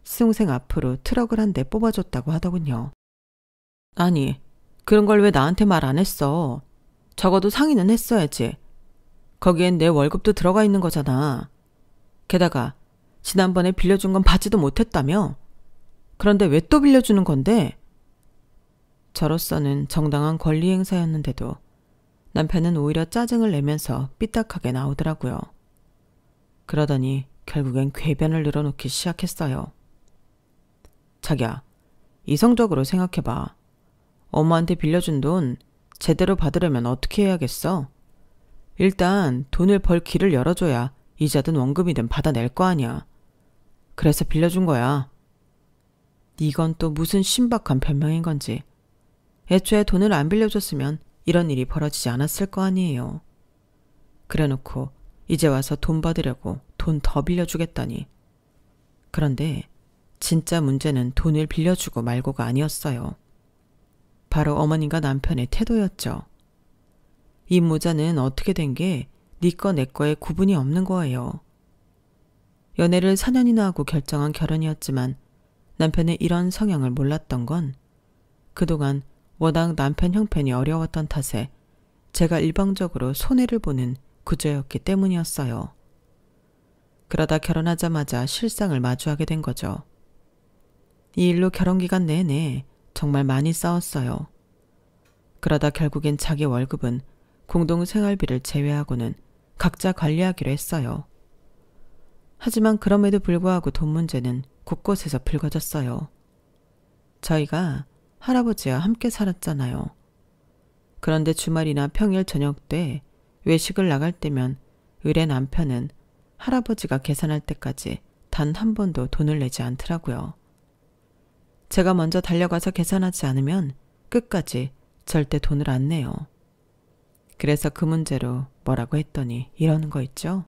수동생 앞으로 트럭을 한 대 뽑아줬다고 하더군요. 아니, 그런 걸 왜 나한테 말 안 했어? 적어도 상의는 했어야지. 거기엔 내 월급도 들어가 있는 거잖아. 게다가 지난번에 빌려준 건 받지도 못했다며? 그런데 왜 또 빌려주는 건데? 저로서는 정당한 권리 행사였는데도 남편은 오히려 짜증을 내면서 삐딱하게 나오더라고요. 그러더니 결국엔 궤변을 늘어놓기 시작했어요. 자기야, 이성적으로 생각해봐. 엄마한테 빌려준 돈 제대로 받으려면 어떻게 해야겠어? 일단 돈을 벌 길을 열어줘야 이자든 원금이든 받아낼 거 아니야. 그래서 빌려준 거야. 이건 또 무슨 신박한 변명인 건지. 애초에 돈을 안 빌려줬으면 이런 일이 벌어지지 않았을 거 아니에요. 그래놓고 이제 와서 돈 받으려고 돈 더 빌려주겠다니. 그런데 진짜 문제는 돈을 빌려주고 말고가 아니었어요. 바로 어머님과 남편의 태도였죠. 이 모자는 어떻게 된 게 네 거 내 거에 구분이 없는 거예요. 연애를 4년이나 하고 결정한 결혼이었지만 남편의 이런 성향을 몰랐던 건 그동안 워낙 남편 형편이 어려웠던 탓에 제가 일방적으로 손해를 보는 구조였기 때문이었어요. 그러다 결혼하자마자 실상을 마주하게 된 거죠. 이 일로 결혼기간 내내 정말 많이 싸웠어요. 그러다 결국엔 자기 월급은 공동생활비를 제외하고는 각자 관리하기로 했어요. 하지만 그럼에도 불구하고 돈 문제는 곳곳에서 불거졌어요. 저희가 할아버지와 함께 살았잖아요. 그런데 주말이나 평일 저녁 때 외식을 나갈 때면 의뢰 남편은 할아버지가 계산할 때까지 단 한 번도 돈을 내지 않더라고요. 제가 먼저 달려가서 계산하지 않으면 끝까지 절대 돈을 안 내요. 그래서 그 문제로 뭐라고 했더니 이러는 거 있죠.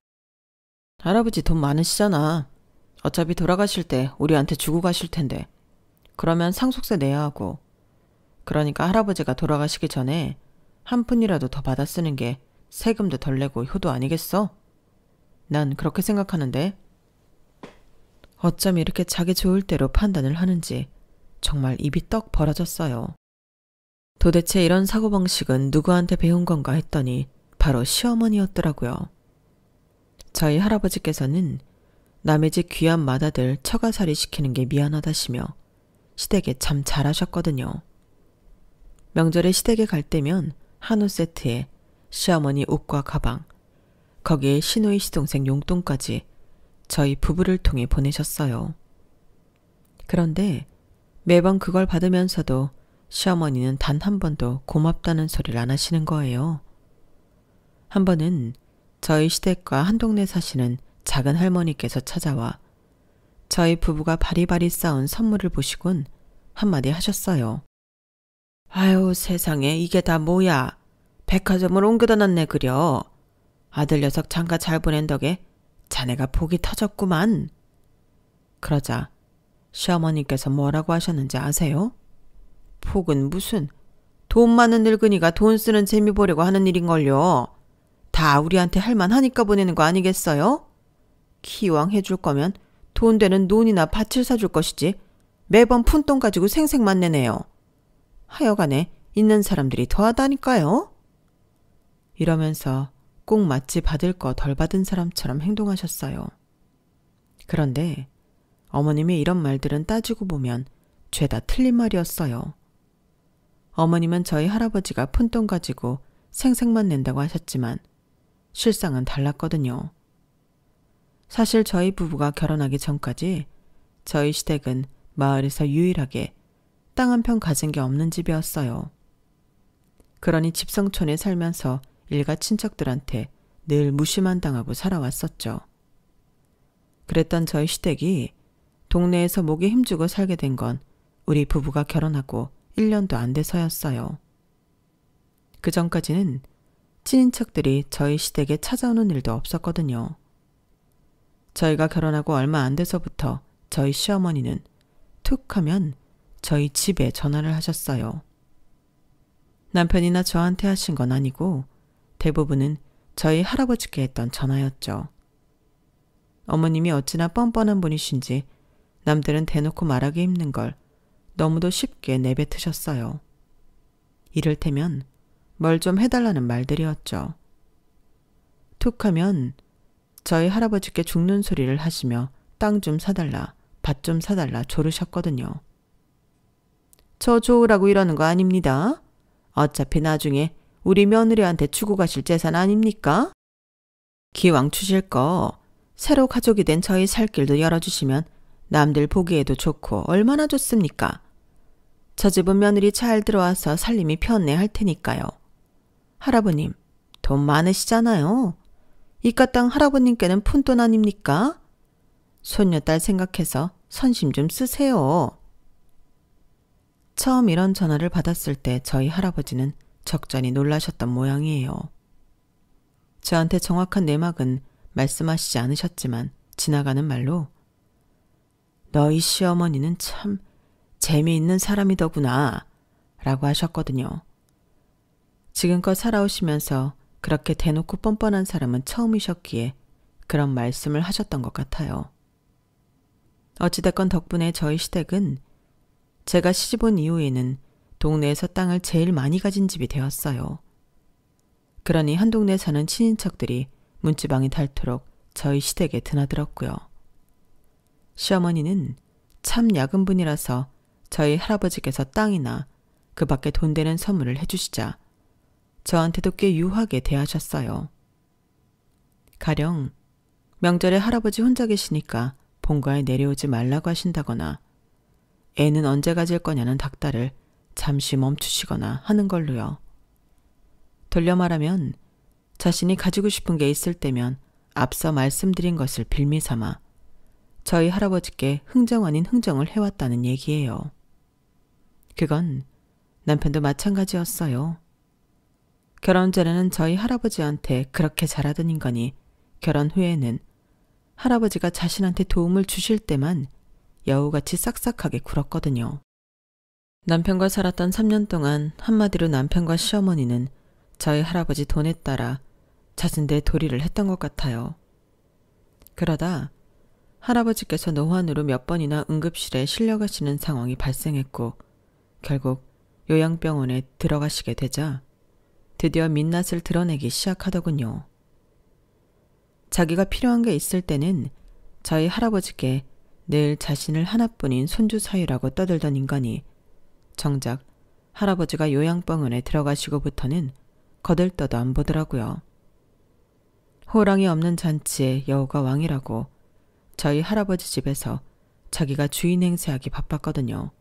할아버지 돈 많으시잖아. 어차피 돌아가실 때 우리한테 주고 가실 텐데. 그러면 상속세 내야 하고. 그러니까 할아버지가 돌아가시기 전에 한 푼이라도 더 받아 쓰는 게 세금도 덜 내고 효도 아니겠어? 난 그렇게 생각하는데. 어쩜 이렇게 자기 좋을 대로 판단을 하는지 정말 입이 떡 벌어졌어요. 도대체 이런 사고방식은 누구한테 배운 건가 했더니 바로 시어머니였더라고요. 저희 할아버지께서는 남의 집 귀한 맏아들 처가살이 시키는 게 미안하다시며 시댁에 참 잘하셨거든요. 명절에 시댁에 갈 때면 한우 세트에 시어머니 옷과 가방, 거기에 시누이 시동생 용돈까지 저희 부부를 통해 보내셨어요. 그런데 매번 그걸 받으면서도 시어머니는 단 한 번도 고맙다는 소리를 안 하시는 거예요. 한 번은 저희 시댁과 한 동네 사시는 작은 할머니께서 찾아와 저희 부부가 바리바리 쌓은 선물을 보시곤 한마디 하셨어요. 아유 세상에 이게 다 뭐야. 백화점을 옮겨다 놨네 그려. 아들 녀석 장가 잘 보낸 덕에 자네가 복이 터졌구만. 그러자 시어머니께서 뭐라고 하셨는지 아세요? 복은 무슨 돈 많은 늙은이가 돈 쓰는 재미 보려고 하는 일인걸요. 다 우리한테 할만하니까 보내는 거 아니겠어요? 기왕 해줄 거면 돈 되는 논이나 밭을 사줄 것이지 매번 푼돈 가지고 생색만 내네요. 하여간에 있는 사람들이 더하다니까요. 이러면서 꼭 마치 받을 거 덜 받은 사람처럼 행동하셨어요. 그런데 어머님의 이런 말들은 따지고 보면 죄다 틀린 말이었어요. 어머님은 저희 할아버지가 푼돈 가지고 생색만 낸다고 하셨지만 실상은 달랐거든요. 사실 저희 부부가 결혼하기 전까지 저희 시댁은 마을에서 유일하게 땅 한 평 가진 게 없는 집이었어요. 그러니 집성촌에 살면서 일가 친척들한테 늘 무시만 당하고 살아왔었죠. 그랬던 저희 시댁이 동네에서 목에 힘주고 살게 된 건 우리 부부가 결혼하고 1년도 안 돼서였어요. 그 전까지는 친인척들이 저희 시댁에 찾아오는 일도 없었거든요. 저희가 결혼하고 얼마 안 돼서부터 저희 시어머니는 툭 하면 저희 집에 전화를 하셨어요. 남편이나 저한테 하신 건 아니고 대부분은 저희 할아버지께 했던 전화였죠. 어머님이 어찌나 뻔뻔한 분이신지 남들은 대놓고 말하기 힘든 걸 너무도 쉽게 내뱉으셨어요. 이를테면 뭘 좀 해달라는 말들이었죠. 툭 하면 저희 할아버지께 죽는 소리를 하시며 땅 좀 사달라, 밭 좀 사달라 조르셨거든요. 저 좋으라고 이러는 거 아닙니다. 어차피 나중에 우리 며느리한테 주고 가실 재산 아닙니까? 기왕 주실 거 새로 가족이 된 저희 살 길도 열어주시면 남들 보기에도 좋고 얼마나 좋습니까? 저 집은 며느리 잘 들어와서 살림이 편해 할 테니까요. 할아버님, 돈 많으시잖아요. 이깟 땅 할아버님께는 푼돈 아닙니까? 손녀딸 생각해서 선심 좀 쓰세요. 처음 이런 전화를 받았을 때 저희 할아버지는 적잖이 놀라셨던 모양이에요. 저한테 정확한 내막은 말씀하시지 않으셨지만 지나가는 말로 너희 시어머니는 참 재미있는 사람이더구나 라고 하셨거든요. 지금껏 살아오시면서 그렇게 대놓고 뻔뻔한 사람은 처음이셨기에 그런 말씀을 하셨던 것 같아요. 어찌됐건 덕분에 저희 시댁은 제가 시집 온 이후에는 동네에서 땅을 제일 많이 가진 집이 되었어요. 그러니 한 동네에 사는 친인척들이 문지방이 닳도록 저희 시댁에 드나들었고요. 시어머니는 참 약은 분이라서 저희 할아버지께서 땅이나 그 밖에 돈 되는 선물을 해주시자 저한테도 꽤 유하게 대하셨어요. 가령 명절에 할아버지 혼자 계시니까 본가에 내려오지 말라고 하신다거나 애는 언제 가질 거냐는 닥달을 잠시 멈추시거나 하는 걸로요. 돌려 말하면 자신이 가지고 싶은 게 있을 때면 앞서 말씀드린 것을 빌미삼아 저희 할아버지께 흥정 아닌 흥정을 해왔다는 얘기예요. 그건 남편도 마찬가지였어요. 결혼 전에는 저희 할아버지한테 그렇게 잘하던 인간이 결혼 후에는 할아버지가 자신한테 도움을 주실 때만 여우같이 싹싹하게 굴었거든요. 남편과 살았던 3년 동안 한마디로 남편과 시어머니는 저희 할아버지 돈에 따라 자신들의 도리를 했던 것 같아요. 그러다 할아버지께서 노환으로 몇 번이나 응급실에 실려가시는 상황이 발생했고 결국 요양병원에 들어가시게 되자 드디어 민낯을 드러내기 시작하더군요. 자기가 필요한 게 있을 때는 저희 할아버지께 늘 자신을 하나뿐인 손주 사유라고 떠들던 인간이 정작 할아버지가 요양병원에 들어가시고부터는 거들떠도 안 보더라고요. 호랑이 없는 잔치에 여우가 왕이라고 저희 할아버지 집에서 자기가 주인 행세하기 바빴거든요.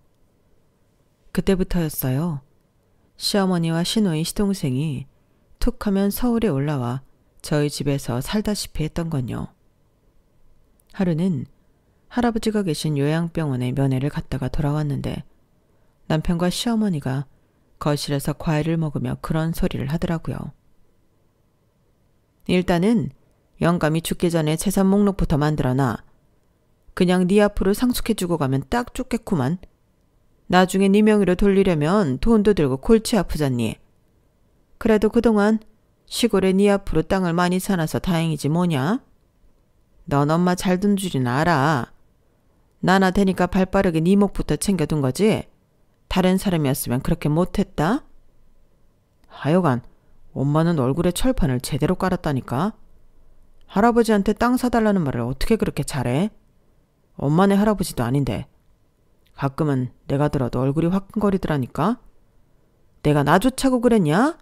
그때부터였어요. 시어머니와 시노인 시동생이 툭 하면 서울에 올라와 저희 집에서 살다시피 했던 건요. 하루는 할아버지가 계신 요양병원에 면회를 갔다가 돌아왔는데 남편과 시어머니가 거실에서 과일을 먹으며 그런 소리를 하더라고요. 일단은 영감이 죽기 전에 재산 목록부터 만들어놔. 그냥 네 앞으로 상속해주고 가면 딱 좋겠구만. 나중에 네 명의로 돌리려면 돈도 들고 골치 아프잖니. 그래도 그동안 시골에 네 앞으로 땅을 많이 사놔서 다행이지 뭐냐? 넌 엄마 잘 둔 줄이나 알아. 나나 되니까 발빠르게 네 몫부터 챙겨둔 거지. 다른 사람이었으면 그렇게 못했다? 하여간 엄마는 얼굴에 철판을 제대로 깔았다니까. 할아버지한테 땅 사달라는 말을 어떻게 그렇게 잘해? 엄마네 할아버지도 아닌데. 가끔은 내가 들어도 얼굴이 화끈거리더라니까. 내가 나 좋자고 그랬냐?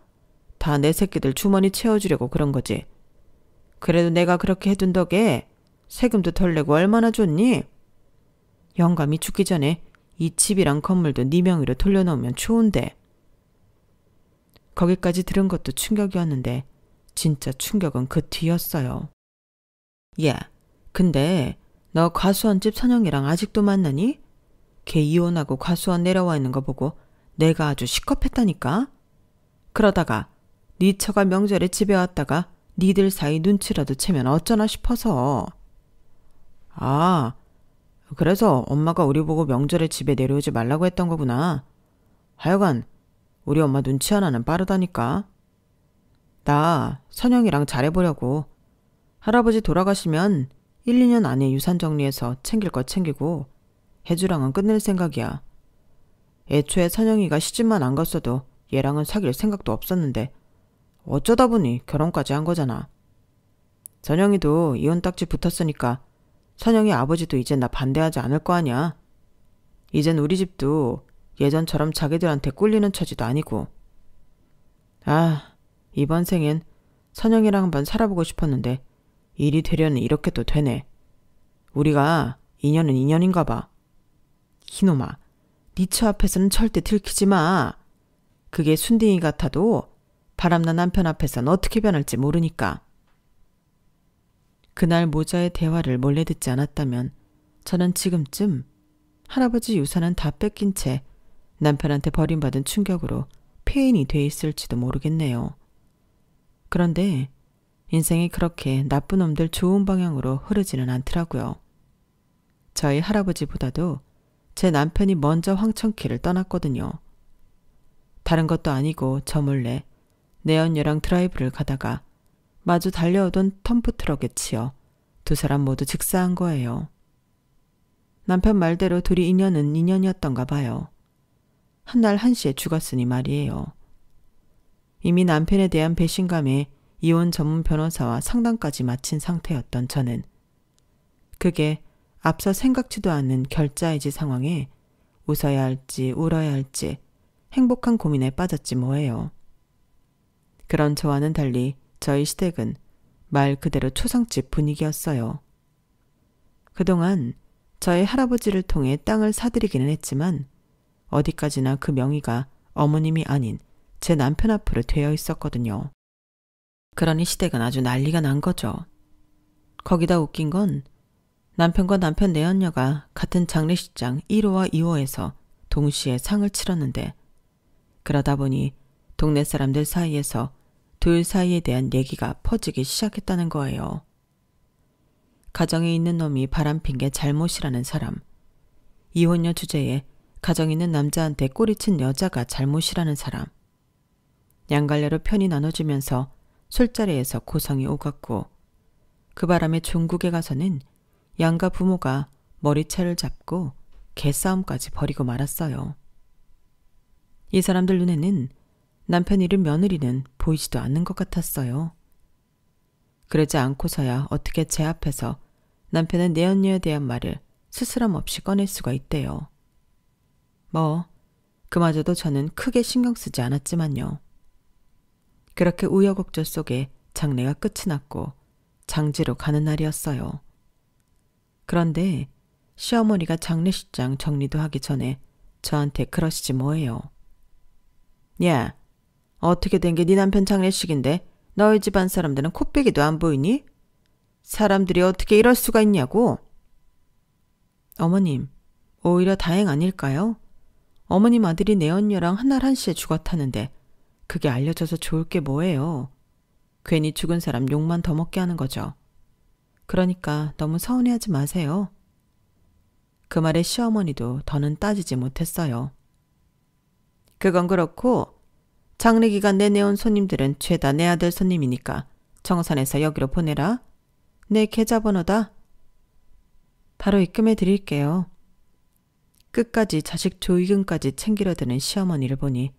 다 내 새끼들 주머니 채워주려고 그런 거지. 그래도 내가 그렇게 해둔 덕에 세금도 덜 내고 얼마나 좋니? 영감이 죽기 전에 이 집이랑 건물도 네 명의로 돌려놓으면 좋은데. 거기까지 들은 것도 충격이었는데 진짜 충격은 그 뒤였어요. 야, 근데 너 과수원 집 선영이랑 아직도 만나니? 걔 이혼하고 과수원 내려와 있는 거 보고 내가 아주 시겁했다니까. 그러다가 네 처가 명절에 집에 왔다가 니들 사이 눈치라도 채면 어쩌나 싶어서. 아, 그래서 엄마가 우리 보고 명절에 집에 내려오지 말라고 했던 거구나. 하여간 우리 엄마 눈치 하나는 빠르다니까. 나 선영이랑 잘해보려고. 할아버지 돌아가시면 1, 2년 안에 유산 정리해서 챙길 거 챙기고 해주랑은 끝낼 생각이야. 애초에 선영이가 시집만 안 갔어도 얘랑은 사귈 생각도 없었는데 어쩌다 보니 결혼까지 한 거잖아. 선영이도 이혼 딱지 붙었으니까 선영이 아버지도 이젠 나 반대하지 않을 거 아니야. 이젠 우리 집도 예전처럼 자기들한테 꿀리는 처지도 아니고. 아, 이번 생엔 선영이랑 한번 살아보고 싶었는데 일이 되려는 이렇게 또 되네. 우리가 인연은 인연인가 봐. 이놈아, 네 처 앞에서는 절대 들키지 마. 그게 순딩이 같아도 바람난 남편 앞에선 어떻게 변할지 모르니까. 그날 모자의 대화를 몰래 듣지 않았다면 저는 지금쯤 할아버지 유산은 다 뺏긴 채 남편한테 버림받은 충격으로 폐인이 돼 있을지도 모르겠네요. 그런데 인생이 그렇게 나쁜 놈들 좋은 방향으로 흐르지는 않더라고요. 저희 할아버지보다도 제 남편이 먼저 황천길을 떠났거든요. 다른 것도 아니고 저 몰래 내연녀랑 드라이브를 가다가 마주 달려오던 덤프트럭에 치여 두 사람 모두 즉사한 거예요. 남편 말대로 둘이 인연은 인연이었던가 봐요. 한날 1시에 죽었으니 말이에요. 이미 남편에 대한 배신감에 이혼 전문 변호사와 상담까지 마친 상태였던 저는 그게 앞서 생각지도 않은 결자해지 상황에 웃어야 할지 울어야 할지 행복한 고민에 빠졌지 뭐예요. 그런 저와는 달리 저희 시댁은 말 그대로 초상집 분위기였어요. 그동안 저희 할아버지를 통해 땅을 사들이기는 했지만 어디까지나 그 명의가 어머님이 아닌 제 남편 앞으로 되어 있었거든요. 그러니 시댁은 아주 난리가 난 거죠. 거기다 웃긴 건 남편과 남편 내연녀가 같은 장례식장 1호와 2호에서 동시에 상을 치렀는데 그러다 보니 동네 사람들 사이에서 둘 사이에 대한 얘기가 퍼지기 시작했다는 거예요. 가정에 있는 놈이 바람핀 게 잘못이라는 사람, 이혼녀 주제에 가정 있는 남자한테 꼬리친 여자가 잘못이라는 사람, 양갈래로 편이 나눠지면서 술자리에서 고성이 오갔고 그 바람에 종국에 가서는 양가 부모가 머리채를 잡고 개싸움까지 벌이고 말았어요. 이 사람들 눈에는 남편 잃은 며느리는 보이지도 않는 것 같았어요. 그러지 않고서야 어떻게 제 앞에서 남편의 내연녀에 대한 말을 스스럼 없이 꺼낼 수가 있대요. 그마저도 저는 크게 신경 쓰지 않았지만요. 그렇게 우여곡절 속에 장례가 끝이 났고 장지로 가는 날이었어요. 그런데 시어머니가 장례식장 정리도 하기 전에 저한테 그러시지 뭐예요. 야, 어떻게 된 게 네 남편 장례식인데 너희 집안 사람들은 코빼기도 안 보이니? 사람들이 어떻게 이럴 수가 있냐고? 어머님, 오히려 다행 아닐까요? 어머님 아들이 내연녀랑 한날 1시에 죽었다는데 그게 알려져서 좋을 게 뭐예요. 괜히 죽은 사람 욕만 더 먹게 하는 거죠. 그러니까 너무 서운해하지 마세요. 그 말에 시어머니도 더는 따지지 못했어요. 그건 그렇고 장례 기간 내내 온 손님들은 죄다 내 아들 손님이니까 정산해서 여기로 보내라. 내 계좌번호다. 바로 입금해 드릴게요. 끝까지 자식 조의금까지 챙기려 드는 시어머니를 보니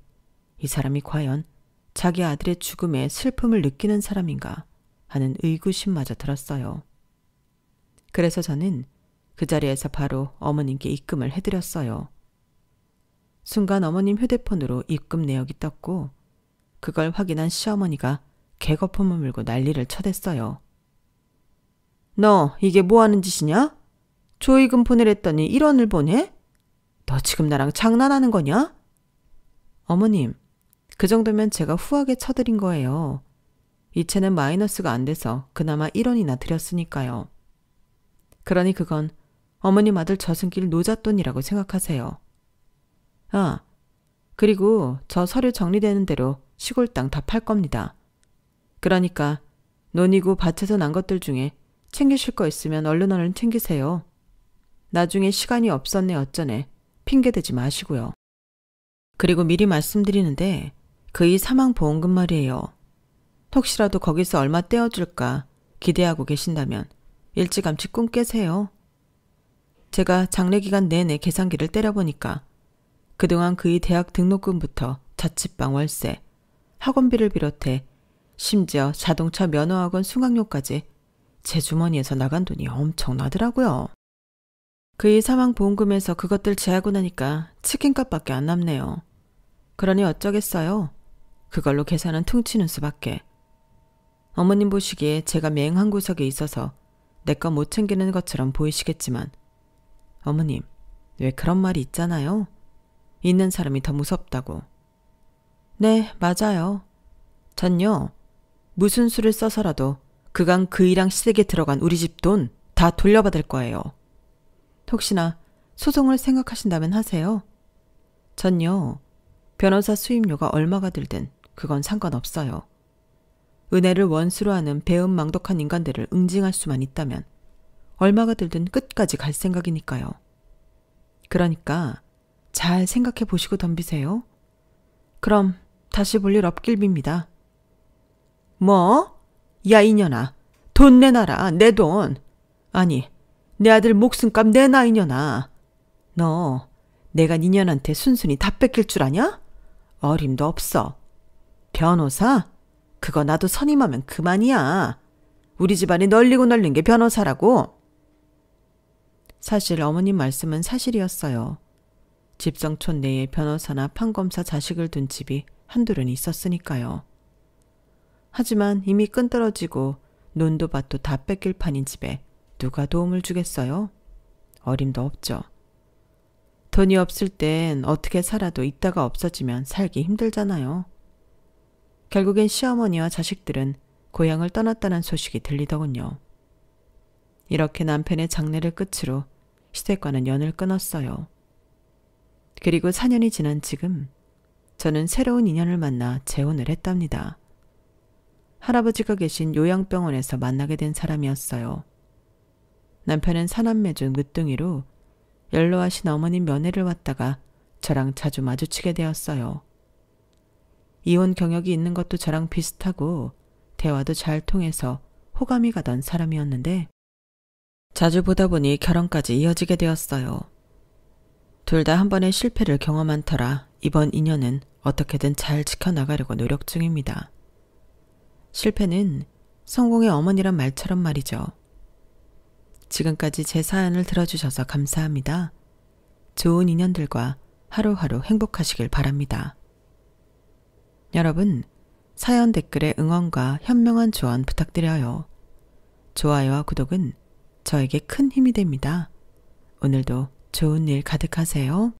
이 사람이 과연 자기 아들의 죽음에 슬픔을 느끼는 사람인가 하는 의구심마저 들었어요. 그래서 저는 그 자리에서 바로 어머님께 입금을 해드렸어요. 순간 어머님 휴대폰으로 입금 내역이 떴고 그걸 확인한 시어머니가 개거품을 물고 난리를 쳐댔어요. 너 이게 뭐하는 짓이냐? 조의금 보내랬더니 1원을 보내? 너 지금 나랑 장난하는 거냐? 어머님, 그 정도면 제가 후하게 쳐드린 거예요. 이체는 마이너스가 안 돼서 그나마 1원이나 드렸으니까요. 그러니 그건 어머님 아들 저승길 노잣돈이라고 생각하세요. 아, 그리고 저 서류 정리되는 대로 시골 땅 다 팔 겁니다. 그러니까 논이고 밭에서 난 것들 중에 챙기실 거 있으면 얼른 챙기세요. 나중에 시간이 없었네 어쩌네 핑계대지 마시고요. 그리고 미리 말씀드리는데 그 이 사망보험금 말이에요. 혹시라도 거기서 얼마 떼어줄까 기대하고 계신다면 일찌감치 꿈 깨세요. 제가 장례기간 내내 계산기를 때려보니까 그동안 그의 대학 등록금부터 자취방 월세, 학원비를 비롯해 심지어 자동차 면허학원 수강료까지 제 주머니에서 나간 돈이 엄청나더라고요. 그의 사망보험금에서 그것들 제하고 나니까 치킨값밖에 안 남네요. 그러니 어쩌겠어요. 그걸로 계산은 퉁치는 수밖에. 어머님 보시기에 제가 맹한 구석에 있어서 내 거 못 챙기는 것처럼 보이시겠지만 어머님, 왜 그런 말이 있잖아요. 있는 사람이 더 무섭다고. 네, 맞아요. 전요, 무슨 수를 써서라도 그간 그이랑 시댁에 들어간 우리 집 돈 다 돌려받을 거예요. 혹시나 소송을 생각하신다면 하세요. 전요, 변호사 수임료가 얼마가 들든 그건 상관없어요. 은혜를 원수로 하는 배은망덕한 인간들을 응징할 수만 있다면 얼마가 들든 끝까지 갈 생각이니까요. 그러니까 잘 생각해 보시고 덤비세요. 그럼 다시 볼 일 없길 빕니다. 뭐? 야 이년아, 돈 내놔라, 내 돈. 아니, 내 아들 목숨값 내놔 이년아. 너 내가 니년한테 순순히 다 뺏길 줄 아냐? 어림도 없어. 변호사? 그거 나도 선임하면 그만이야. 우리 집안이 널리고 널린 게 변호사라고. 사실 어머님 말씀은 사실이었어요. 집성촌 내에 변호사나 판검사 자식을 둔 집이 한둘은 있었으니까요. 하지만 이미 끈떨어지고 논도 밭도 다 뺏길 판인 집에 누가 도움을 주겠어요? 어림도 없죠. 돈이 없을 땐 어떻게 살아도 있다가 없어지면 살기 힘들잖아요. 결국엔 시어머니와 자식들은 고향을 떠났다는 소식이 들리더군요. 이렇게 남편의 장례를 끝으로 시댁과는 연을 끊었어요. 그리고 4년이 지난 지금 저는 새로운 인연을 만나 재혼을 했답니다. 할아버지가 계신 요양병원에서 만나게 된 사람이었어요. 남편은 사남매 중 늦둥이로 연로하신 어머님 면회를 왔다가 저랑 자주 마주치게 되었어요. 이혼 경력이 있는 것도 저랑 비슷하고 대화도 잘 통해서 호감이 가던 사람이었는데 자주 보다 보니 결혼까지 이어지게 되었어요. 둘 다 한 번의 실패를 경험한 터라 이번 인연은 어떻게든 잘 지켜나가려고 노력 중입니다. 실패는 성공의 어머니란 말처럼 말이죠. 지금까지 제 사연을 들어주셔서 감사합니다. 좋은 인연들과 하루하루 행복하시길 바랍니다. 여러분, 사연 댓글에 응원과 현명한 조언 부탁드려요. 좋아요와 구독은 저에게 큰 힘이 됩니다. 오늘도 좋은 일 가득하세요.